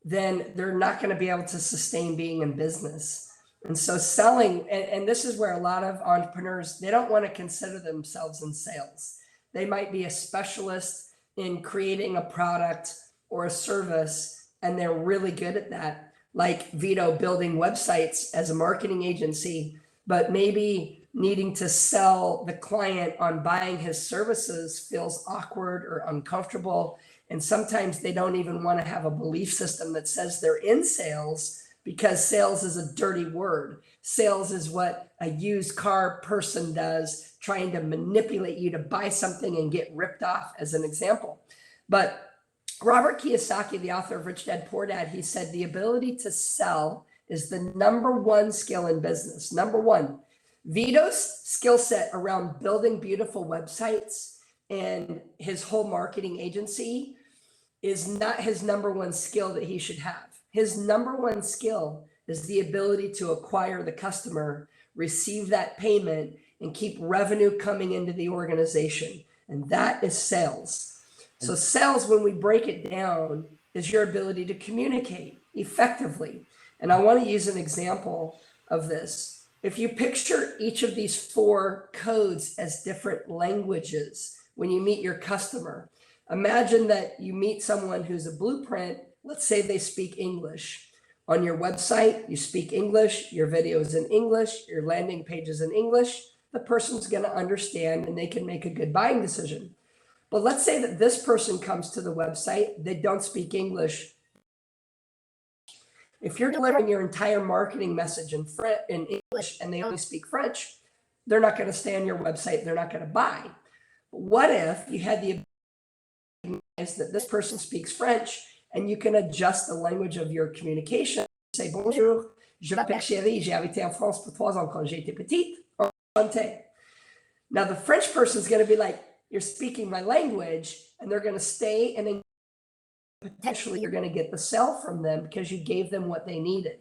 then they're not going to be able to sustain being in business. And so selling, and this is where a lot of entrepreneurs, they don't want to consider themselves in sales. They might be a specialist in creating a product or a service, and they're really good at that. Like Vito building websites as a marketing agency, but maybe needing to sell the client on buying his services feels awkward or uncomfortable. And sometimes they don't even want to have a belief system that says they're in sales, because sales is a dirty word. Sales is what a used car person does, trying to manipulate you to buy something and get ripped off, as an example. But Robert Kiyosaki, the author of Rich Dad Poor Dad, he said the ability to sell is the number one skill in business. Number one. Vito's skill set around building beautiful websites and his whole marketing agency is not his number one skill that he should have. His number one skill is the ability to acquire the customer, receive that payment, and keep revenue coming into the organization. And that is sales. So sales, when we break it down, is your ability to communicate effectively. And I want to use an example of this. If you picture each of these 4 codes as different languages, when you meet your customer, imagine that you meet someone who's a blueprint. Let's say they speak English. On your website, you speak English, your video is in English, your landing page is in English. The person's going to understand and they can make a good buying decision. But let's say that this person comes to the website, they don't speak English. If you're delivering your entire marketing message in English and they only speak French, they're not going to stay on your website. They're not going to buy. But what if you had the ability to recognize that this person speaks French, and you can adjust the language of your communication say bonjour, je m'appelle Chérie, j'ai habité en France pour 3 ans quand j'ai été petite, enchanté. Now the French person is going to be like, you're speaking my language, and they're going to stay, and then potentially you're going to get the sale from them because you gave them what they needed.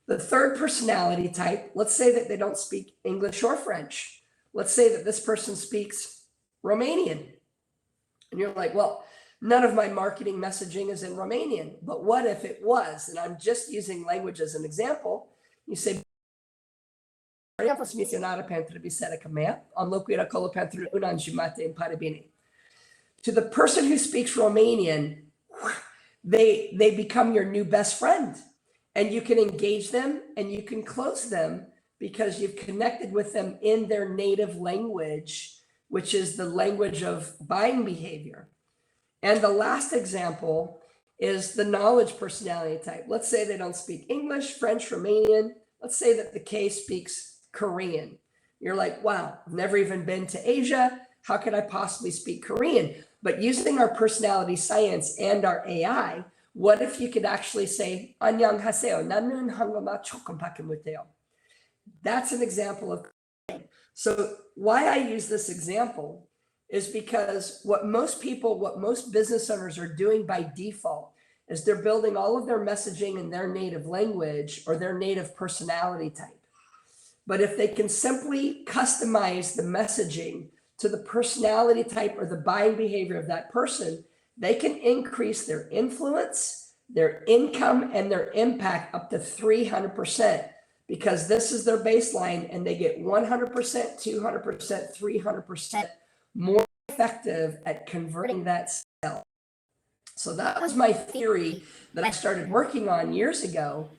The third personality type, let's say that they don't speak English or French. Let's say that this person speaks Romanian. And you're like, well, none of my marketing messaging is in Romanian, but what if it was? And I'm just using language as an example. You say, am fost misionară pentru biserica mea, am locuit acolo pentru 1 an jumate, îmi pare bine. To the person who speaks Romanian, they become your new best friend, and you can engage them and you can close them because you've connected with them in their native language, which is the language of buying behavior. And the last example is the knowledge personality type. Let's say they don't speak English, French, Romanian. Let's say that the K speaks Korean. You're like, wow, I've never even been to Asia. How could I possibly speak Korean? But using our personality science and our AI, what if you could actually say, 안녕하세요, 나는 한국말 조금 바뀌었대요. That's an example of. So why I use this example is because what most business owners are doing by default is they're building all of their messaging in their native language or their native personality type. But if they can simply customize the messaging to the personality type or the buying behavior of that person, they can increase their influence, their income, and their impact up to 300%, because this is their baseline and they get 100%, 200%, 300% more effective at converting that sale. So that was my theory that I started working on years ago.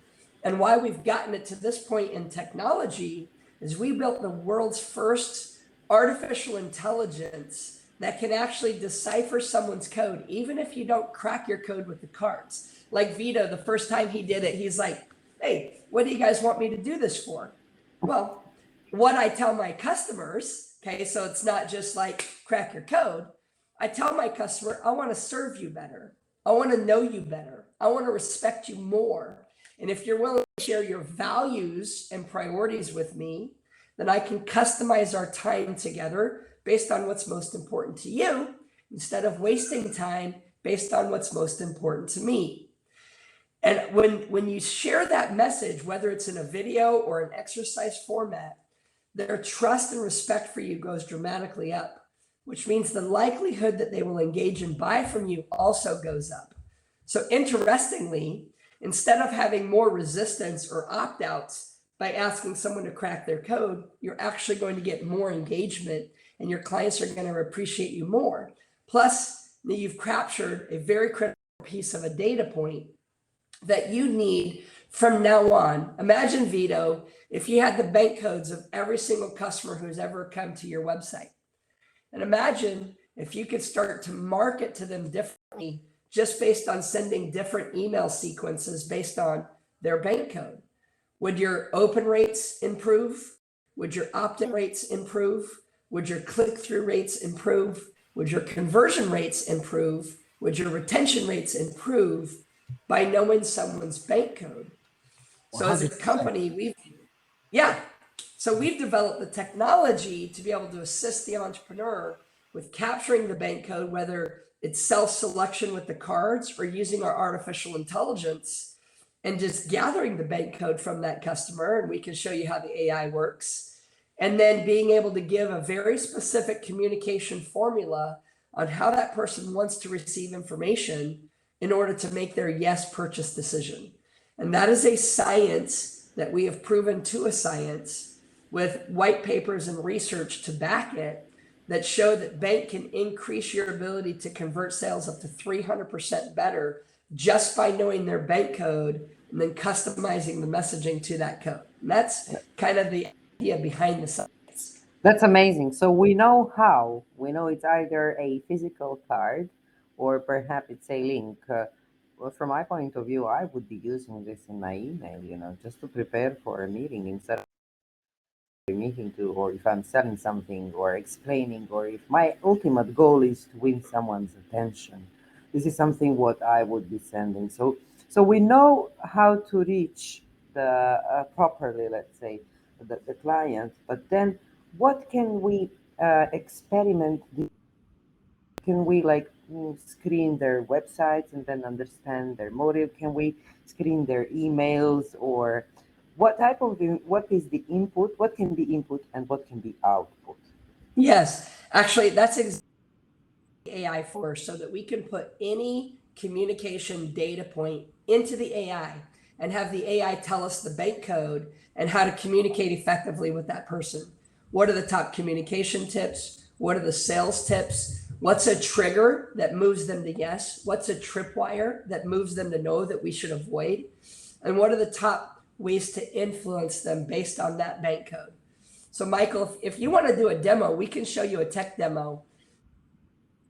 And why we've gotten it to this point in technology is we built the world's first artificial intelligence that can actually decipher someone's code, even if you don't crack your code with the cards. Like Vito, the first time he did it, he's like, hey, what do you guys want me to do this for? Well, what I tell my customers, okay, so it's not just like crack your code. I tell my customer, I want to serve you better. I want to know you better. I want to respect you more. And if you're willing to share your values and priorities with me, then I can customize our time together based on what's most important to you, instead of wasting time based on what's most important to me. And when you share that message, whether it's in a video or an exercise format, their trust and respect for you goes dramatically up, which means the likelihood that they will engage and buy from you also goes up. So interestingly, instead of having more resistance or opt-outs by asking someone to crack their code, you're actually going to get more engagement and your clients are going to appreciate you more. Plus, you've captured a very critical piece of a data point that you need from now on. Imagine, Vito, if you had the bank codes of every single customer who's ever come to your website. And imagine if you could start to market to them differently just based on sending different email sequences based on their bank code. Would your open rates improve? Would your opt-in rates improve? Would your click-through rates improve? Would your conversion rates improve? Would your retention rates improve by knowing someone's bank code? So as a company, we've developed the technology to be able to assist the entrepreneur with capturing the bank code, whether it's self-selection with the cards or using our artificial intelligence and just gathering the bank code from that customer. And we can show you how the AI works. And then being able to give a very specific communication formula on how that person wants to receive information in order to make their yes purchase decision. And that is a science that we have proven to a science with white papers and research to back it that show that B.A.N.K can increase your ability to convert sales up to 300% better just by knowing their bank code and then customizing the messaging to that code. And that's kind of the idea behind the science. That's amazing. So we know how. We know it's either a physical card or perhaps it's a link. Well, from my point of view, I would be using this in my email, just to prepare for a meeting instead of a meeting to, or if I'm selling something or explaining, or if my ultimate goal is to win someone's attention. This is something what I would be sending. So So we know how to reach the properly, let's say, the client, but then what can we experiment? Can we like screen their websites and then understand their motive? Can we screen their emails, or what type of what is the input? What can be input and what can be output? Yes, actually, that's exactly AI for, so that we can put any communication data point into the AI and have the AI tell us the bank code and how to communicate effectively with that person. What are the top communication tips? What are the sales tips? What's a trigger that moves them to yes? What's a tripwire that moves them to no that we should avoid? And what are the top ways to influence them based on that bank code? So Michael, if you want to do a demo, we can show you a tech demo.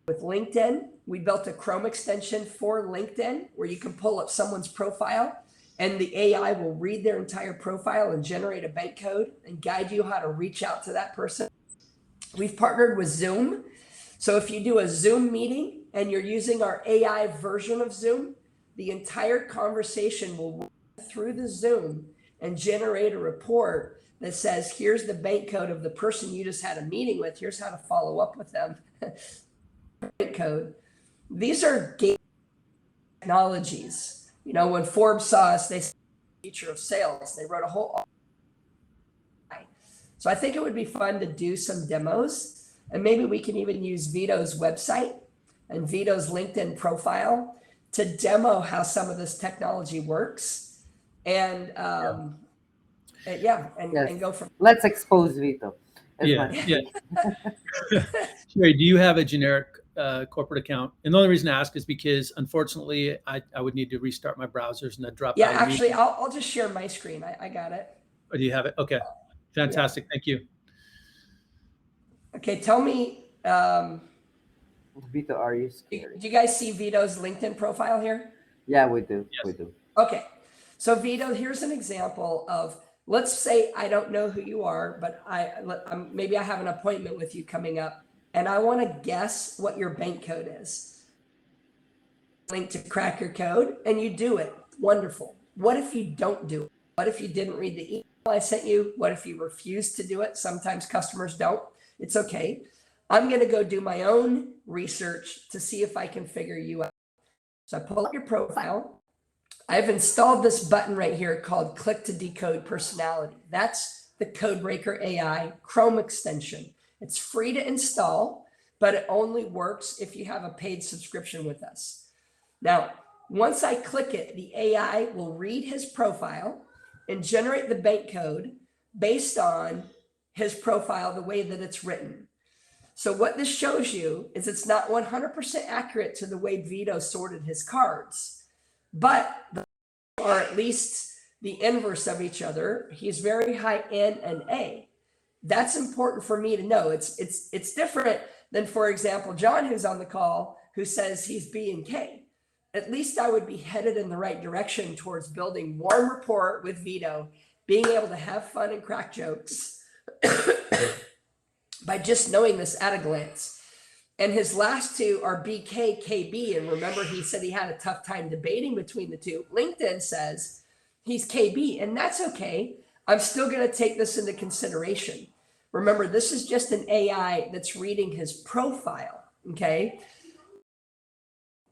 With LinkedIn, we built a Chrome extension for LinkedIn where you can pull up someone's profile and the AI will read their entire profile and generate a bank code and guide you how to reach out to that person. We've partnered with Zoom. So if you do a Zoom meeting and you're using our AI version of Zoom, the entire conversation will run through the Zoom and generate a report that says, here's the bank code of the person you just had a meeting with. Here's how to follow up with them. Code. These are game technologies. You know, when Forbes saw us, they said the future of sales. They wrote a whole. So I think it would be fun to do some demos, and maybe we can even use Vito's website and Vito's LinkedIn profile to demo how some of this technology works, and Yes. and go from. Let's expose Vito. Yeah. Sherry, do you have a generic corporate account? And the only reason I ask is because, unfortunately, I would need to restart my browsers and that drop Yeah, out. actually, I'll just share my screen. I got it. Or do you have it? Okay, fantastic. Thank you. Okay, tell me, Vito, are you do scary? you guys see Vito's LinkedIn profile here? Yeah, we do. Yes. We do. Okay, so Vito, here's an example of, let's say I don't know who you are, but maybe I have an appointment with you coming up, and I want to guess what your bank code is. Link to crack your code, and you do it. Wonderful. What if you don't do it? What if you didn't read the email I sent you? What if you refuse to do it? Sometimes customers don't. It's okay. I'm going to go do my own research to see if I can figure you out. So I pull up your profile. I've installed this button right here called Click to Decode Personality. That's the Codebreaker AI Chrome extension. It's free to install, but it only works if you have a paid subscription with us. Now, once I click it, the AI will read his profile and generate the bank code based on his profile, the way that it's written. So what this shows you is it's not 100% accurate to the way Vito sorted his cards, but are at least the inverse of each other. He's very high N and A. That's important for me to know. It's different than, for example, John, who's on the call, who says he's B.A.N.K. At least I would be headed in the right direction towards building warm rapport with Vito, being able to have fun and crack jokes by just knowing this at a glance. And his last two are B.K, KB. And remember, he said he had a tough time debating between the two. LinkedIn says he's KB, and that's okay. I'm still going to take this into consideration. Remember, this is just an AI that's reading his profile, okay?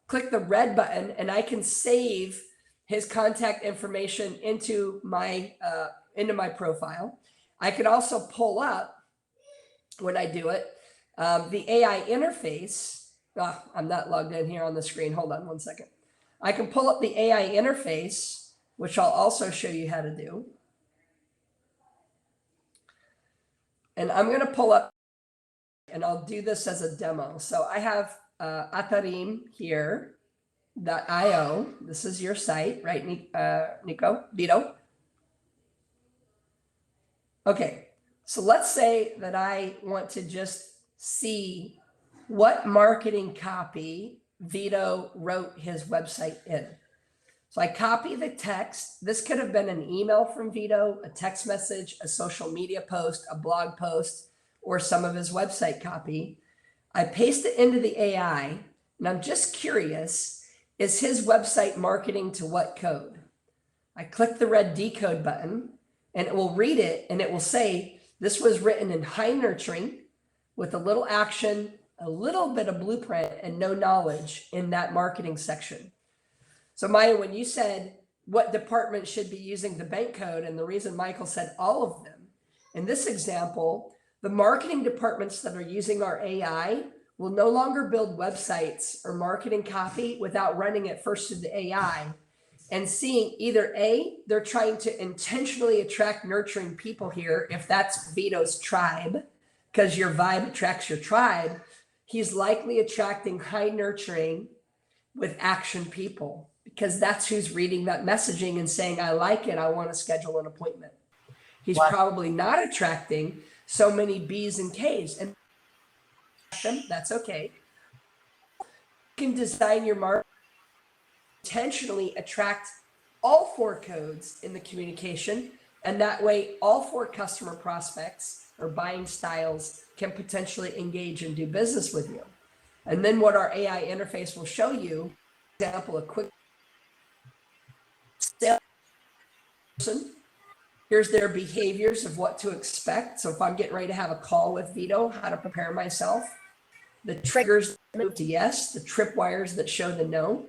Click the red button, and I can save his contact information into my profile. I could also pull up, when I do it, the AI interface. I'm not logged in here on the screen. Hold on one second. I can pull up the AI interface, which I'll also show you how to do. And I'm going to pull up, and I'll do this as a demo. So I have Atarim here, .io. This is your site, right, Vito? Okay, so let's say that I want to just see what marketing copy Vito wrote his website in. So I copy the text. This could have been an email from Vito, a text message, a social media post, a blog post, or some of his website copy. I paste it into the AI, and I'm just curious, is his website marketing to what code? I click the red decode button and it will read it and it will say, this was written in high nurturing with a little action, a little bit of blueprint, and no knowledge in that marketing section. So Maya, when you said what department should be using the bank code, and the reason Michael said all of them, in this example, the marketing departments that are using our AI will no longer build websites or marketing copy without running it first through the AI and seeing either A, they're trying to intentionally attract nurturing people here, if that's Vito's tribe, because your vibe attracts your tribe. He's likely attracting high nurturing with action people, because that's who's reading that messaging and saying, I like it, I want to schedule an appointment. He's probably not attracting so many B's and K's, and that's okay. You can design your marketing intentionally attract all 4 codes in the communication, and that way all 4 customer prospects or buying styles can potentially engage and do business with you. And then what our AI interface will show you, for example, a quick salesperson, here's their behaviors of what to expect. So if I'm getting ready to have a call with Vito, how to prepare myself, the triggers that move to yes, the tripwires that show the no.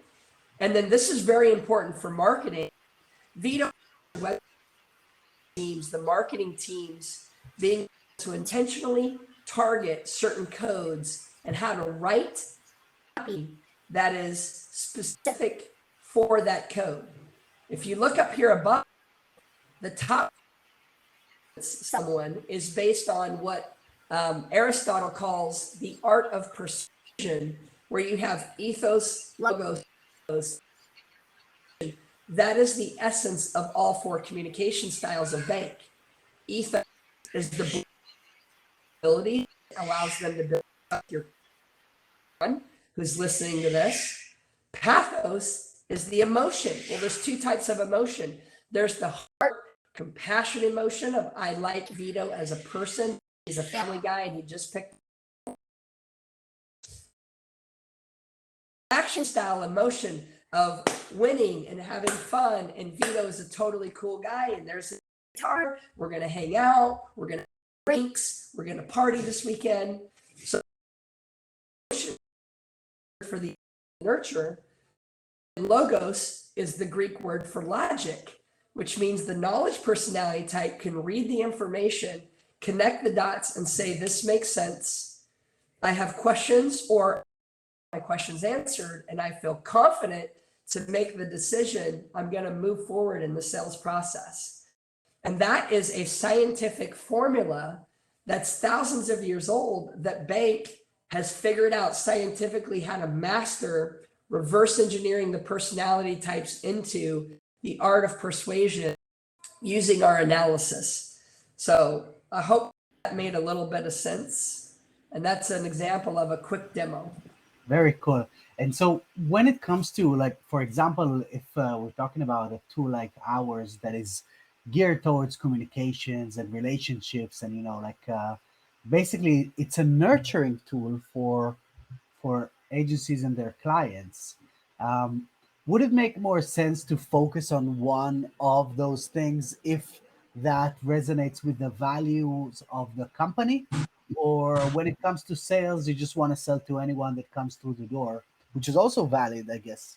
And then this is very important for marketing. Vito web teams, the marketing teams, being able to intentionally target certain codes and how to write copy that is specific for that code. If you look up here above, the top someone is based on what Aristotle calls the art of persuasion, where you have ethos, logos. That is the essence of all 4 communication styles of B.A.N.K. Ethos is the ability that allows them to build up your one who's listening to this. Pathos is the emotion. Well, there's 2 types of emotion. There's the heart compassion emotion of I like Vito as a person. He's a family guy and he just picked action style emotion of winning and having fun, and Vito is a totally cool guy, and there's a guitar, we're gonna hang out, we're gonna drinks, we're gonna party this weekend. So for the nurturer, logos is the Greek word for logic, which means the knowledge personality type can read the information, connect the dots, and say, this makes sense. I have questions, or my questions answered, and I feel confident to make the decision. I'm going to move forward in the sales process. And that is a scientific formula that's thousands of years old that B.A.N.K has figured out scientifically how to master reverse engineering the personality types into the art of persuasion using our analysis. So I hope that made a little bit of sense. And that's an example of a quick demo. Very cool. And so when it comes to, like, for example, if we're talking about a tool like ours that is geared towards communications and relationships, and basically it's a nurturing tool for agencies and their clients. Would it make more sense to focus on one of those things if that resonates with the values of the company? Or when it comes to sales, you just want to sell to anyone that comes through the door, which is also valid, I guess.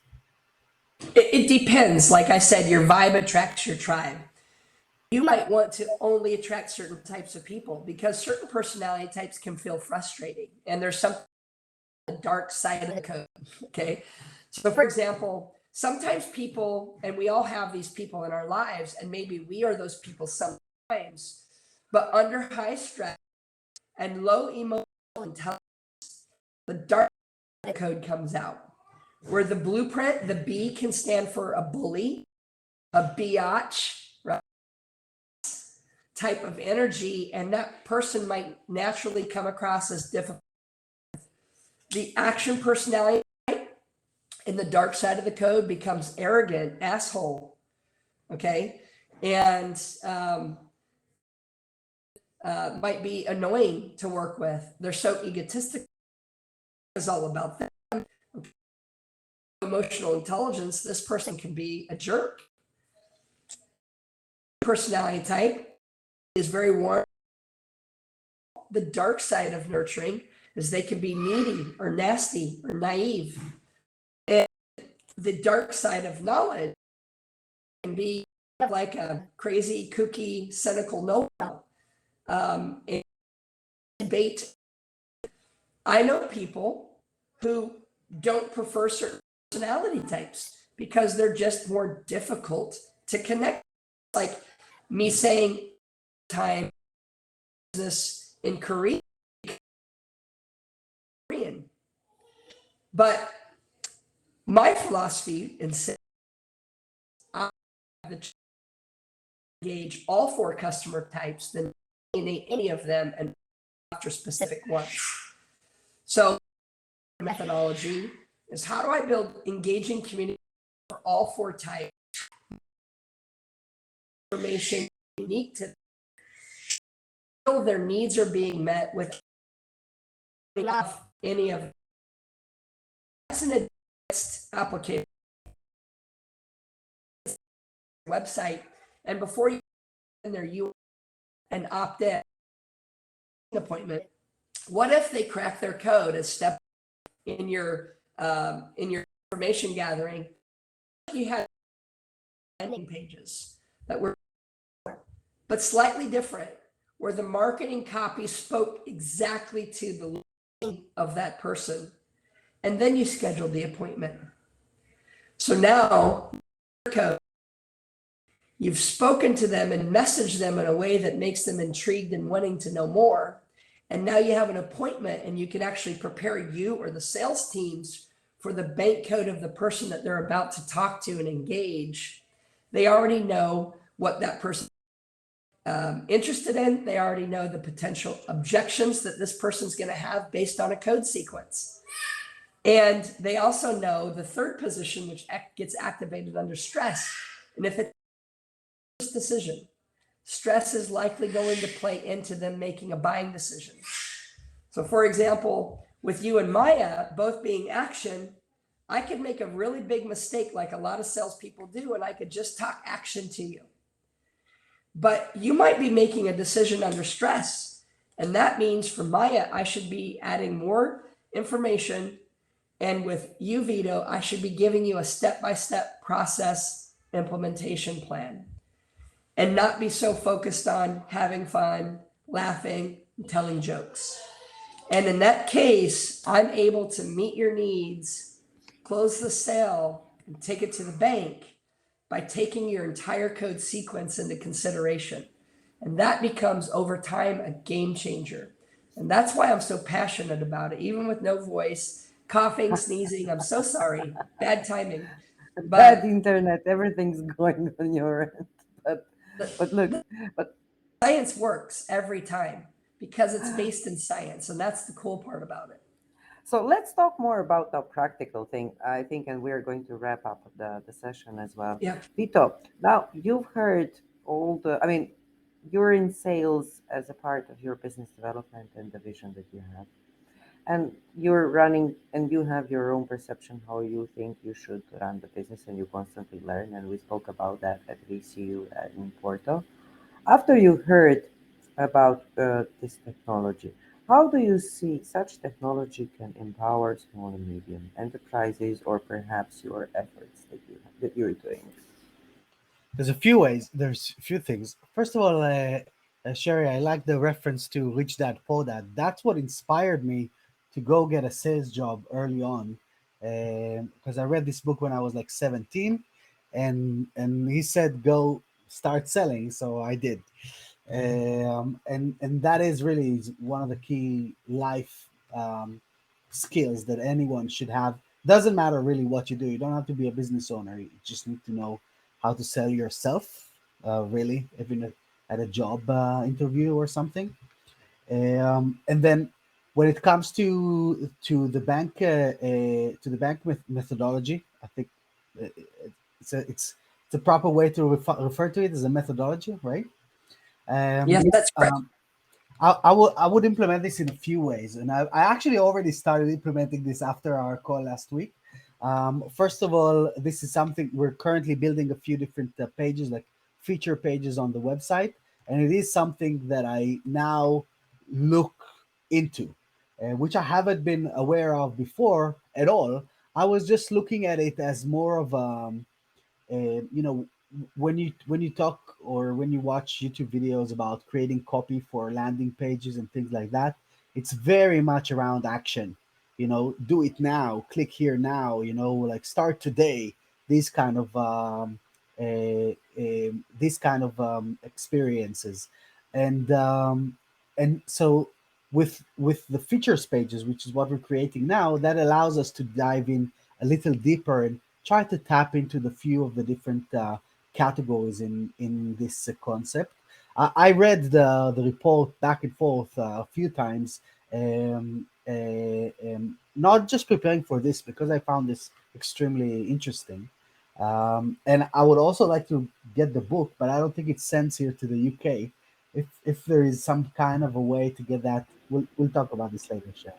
It depends. Like I said, your vibe attracts your tribe. You might want to only attract certain types of people because certain personality types can feel frustrating, and there's some dark side of the code. Okay. So for example, sometimes people, and we all have these people in our lives, and maybe we are those people sometimes, but under high stress and low emotional intelligence, the dark code comes out, where the blueprint, the B can stand for a bully, a biatch, right? Type of energy, and that person might naturally come across as difficult. The action personality in the dark side of the code becomes arrogant, asshole, okay, and might be annoying to work with. They're so egotistic. It's all about them. emotional intelligence, this person can be a jerk. Personality type is very warm. The dark side of nurturing is they can be needy or nasty or naive. And the dark side of knowledge can be like a crazy, kooky, cynical know-how. And debate. I know people who don't prefer certain personality types because they're just more difficult to connect. Like me saying time business in Korean, but my philosophy in I have to engage all 4 customer types than any of them and after specific ones. So methodology is how do I build engaging community for all 4 types, information unique to them. Their needs are being met with enough any of them. That's an advanced application website, and before you in there you and opt in appointment. What if they crack their code as step in your information gathering? You had landing pages that were but slightly different, where the marketing copy spoke exactly to the need of that person, and then you scheduled the appointment. So now code, you've spoken to them and messaged them in a way that makes them intrigued and wanting to know more. And now you have an appointment and you can actually prepare you or the sales teams for the bank code of the person that they're about to talk to and engage. They already know what that person is interested in. They already know the potential objections that this person's going to have based on a code sequence. And they also know the third position, which gets activated under stress. And if it's a decision, stress is likely going to play into them making a buying decision. So for example, with you and Maya both being action, I could make a really big mistake like a lot of salespeople do, and I could just talk action to you. But you might be making a decision under stress. And that means for Maya, I should be adding more information. And with you, Vito, I should be giving you a step-by-step process implementation plan and not be so focused on having fun, laughing, and telling jokes. And in that case, I'm able to meet your needs, close the sale, and take it to the bank by taking your entire code sequence into consideration. And that becomes over time a game changer. And that's why I'm so passionate about it, even with no voice, coughing, sneezing. I'm so sorry. Bad timing. Bad internet, everything's going on your end. But look, but science works every time because it's based in science. And that's the cool part about it. so let's talk more about the practical thing, I think, and we're going to wrap up the session as well. Yeah. Vito, now you've heard all the, I mean, you're in sales as a part of your business development and the vision that you have. And you're running and you have your own perception how you think you should run the business and you constantly learn. And we spoke about that at VCU in Porto. After you heard about this technology, how do you see such technology can empower small and medium enterprises, or perhaps your efforts that you're doing? There's a few ways. There's a few things. First of all, Sherry, I like the reference to Rich Dad Poor Dad. That's what inspired me to go get a sales job early on, because I read this book when I was like 17, and he said go start selling, so I did. And that is really one of the key life skills that anyone should have. Doesn't matter really what you do. You don't have to be a business owner. You just need to know how to sell yourself, really, even at a job interview or something. And then when it comes to the bank methodology, I think uh, it's a proper way to refer to it as a methodology, right? Yes, that's correct. I would implement this in a few ways, and I actually already started implementing this after our call last week. First of all, this is something we're currently building a few different pages, like feature pages on the website, and it is something that I now look into, which I haven't been aware of before at all. I was just looking at it as more of you know, when you talk or when you watch YouTube videos about creating copy for landing pages and things like that, it's very much around action. You know, do it now, click here now. You know, like start today. These kind of experiences, and so with the features pages, which is what we're creating now, that allows us to dive in a little deeper and try to tap into the few of the different categories in this concept. I read the report back and forth a few times, not just preparing for this because I found this extremely interesting. And I would also like to get the book, but I don't think it sends here to the UK. If there is some kind of a way to get that, we'll talk about this later, Shay.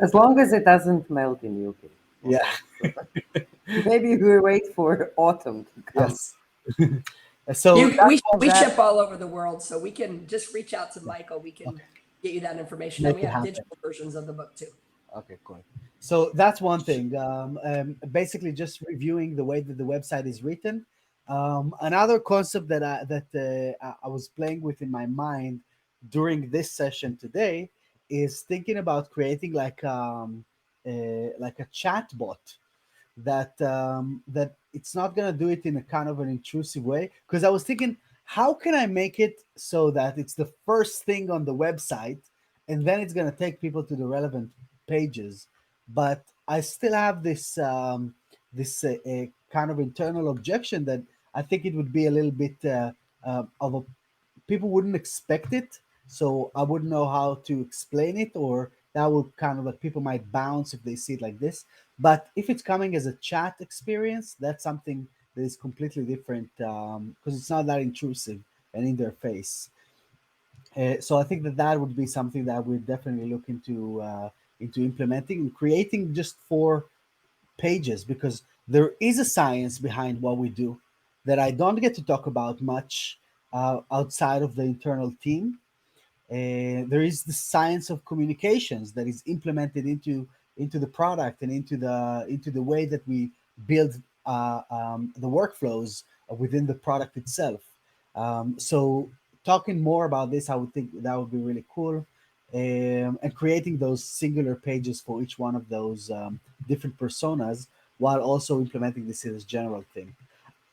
As long as it doesn't melt in UK. Yeah. Okay. So maybe we wait for autumn to come. Yes. So You, that was we that. ship all over the world, so we can just reach out to Michael. We can Okay, get you that information, and make we it have happen. digital versions of the book too. Okay, cool. So that's one thing. Basically, just reviewing the way that the website is written. Another concept that I was playing with in my mind during this session today is thinking about creating like a chat bot that it's not going to do it in a kind of an intrusive way, because I was thinking, how can I make it so that it's the first thing on the website and then it's going to take people to the relevant pages, but I still have this kind of internal objection that I think it would be a little bit of a people wouldn't expect it, so I wouldn't know how to explain it, or that would kind of like people might bounce if they see it like this. But if it's coming as a chat experience, that's something that is completely different, because it's not that intrusive and in their face. So I think that that would be something that we're definitely look into implementing and creating just for pages, because there is a science behind what we do that I don't get to talk about much outside of the internal team. There is the science of communications that is implemented into the product and into the way that we build the workflows within the product itself. So talking more about this, I would think that would be really cool. And creating those singular pages for each one of those different personas, while also implementing this as a general thing.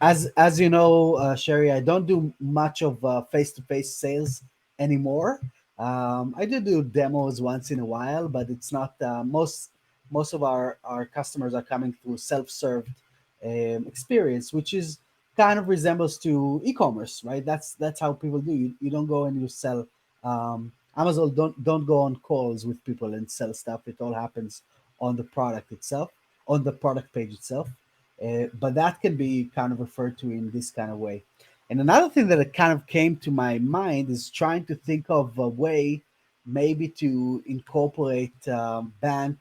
As you know, Sherry, I don't do much of face-to-face sales anymore. I do demos once in a while, but it's not most of our customers are coming through self-served experience, which is kind of resembles to e-commerce, right? That's how people do. You don't go and you sell. Amazon don't go on calls with people and sell stuff. It all happens on the product itself, on the product page itself. But that can be kind of referred to in this kind of way. And another thing that it kind of came to my mind is trying to think of a way maybe to incorporate bank,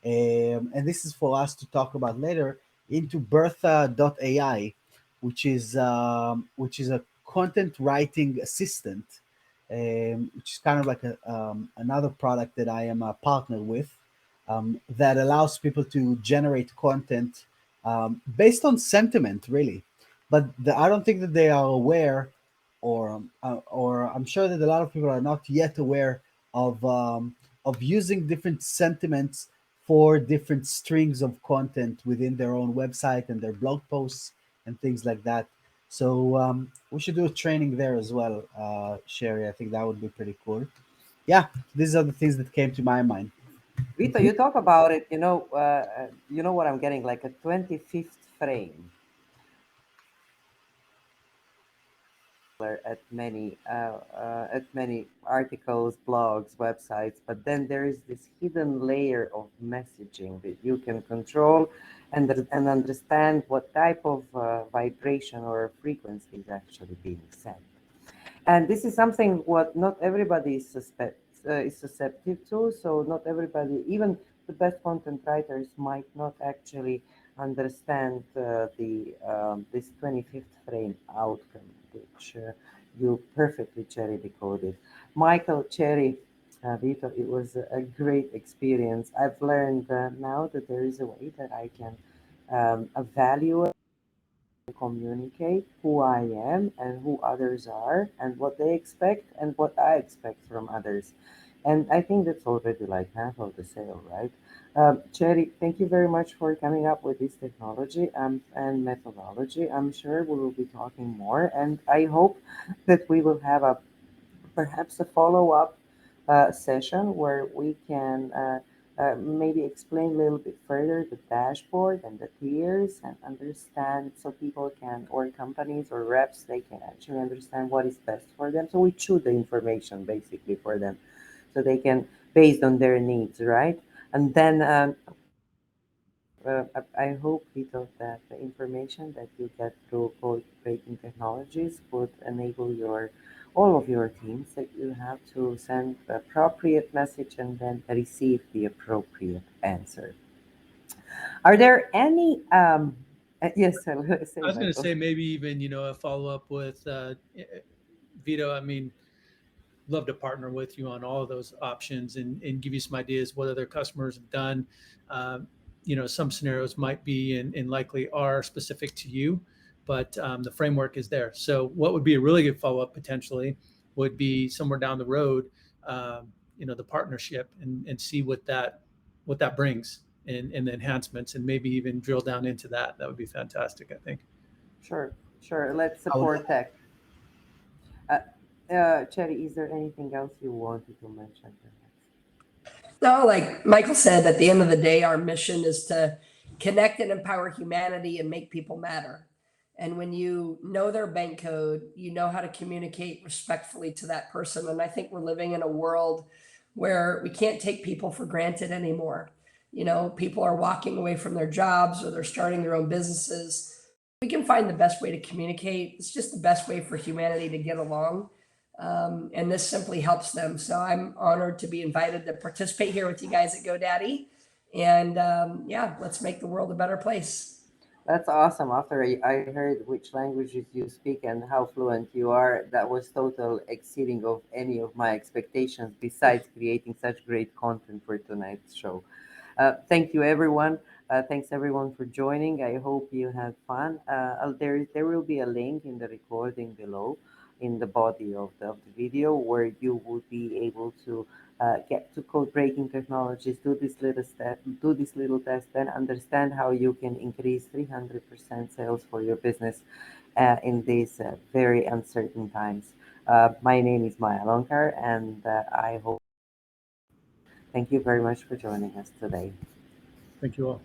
and this is for us to talk about later, into Bertha.ai, which is a content writing assistant, which is kind of like another product that I am a partner with, that allows people to generate content based on sentiment, really. But I don't think that they are aware, or I'm sure that a lot of people are not yet aware of using different sentiments for different strings of content within their own website and their blog posts and things like that. So we should do a training there as well, Sherry. I think that would be pretty cool. Yeah, these are the things that came to my mind. Vito, you talk about it. You know what I'm getting, like a 25th frame at many articles, blogs, websites. But then there is this hidden layer of messaging that you can control and understand what type of vibration or frequency is actually being sent. And this is something what not everybody is susceptible to. So not everybody, even the best content writers might not actually understand this 25th frame outcome, which you perfectly cherry decoded. Michael Cherry, Vito, it was a great experience. I've learned now that there is a way that I can evaluate, communicate who I am and who others are and what they expect and what I expect from others. And I think that's already like half of the sale, right? Cherry, thank you very much for coming up with this technology and methodology. I'm sure we will be talking more, and I hope that we will have a perhaps a follow-up session where we can maybe explain a little bit further the dashboard and the tiers and understand so people can, or companies or reps, they can actually understand what is best for them. So we choose the information basically for them so they can, based on their needs, right? And then I hope, Vito, that the information that you get through code breaking technologies would enable your all of your teams that you have to send the appropriate message and then receive the appropriate answer. Are there any yes, say I was going to Michael. say maybe even a follow up with Vito. I mean, love to partner with you on all of those options and give you some ideas what other customers have done. Um, some scenarios might be and likely are specific to you, but the framework is there. So what would be a really good follow up potentially would be somewhere down the road, the partnership and see what that brings and the enhancements and maybe even drill down into that. That would be fantastic, I think. Sure, sure. Let's I would support tech. Uh, Cherry, is there anything else you wanted to mention? No, like Michael said, at the end of the day, our mission is to connect and empower humanity and make people matter. And when you know their bank code, you know how to communicate respectfully to that person. And I think we're living in a world where we can't take people for granted anymore. People are walking away from their jobs or they're starting their own businesses. We can find the best way to communicate. It's just the best way for humanity to get along. And this simply helps them. So I'm honored to be invited to participate here with you guys at GoDaddy. And yeah, let's make the world a better place. That's awesome. After I heard which languages you speak and how fluent you are, that was total exceeding of any of my expectations, besides creating such great content for tonight's show. Thank you, everyone. Thanks, everyone, for joining. I hope you had fun. There will be a link in the recording below in the body of the video where you will be able to get to code breaking technologies, do this little step, do this little test, then understand how you can increase 300% sales for your business in these very uncertain times. My name is Maya Lonkar, and I hope. Thank you very much for joining us today. Thank you all.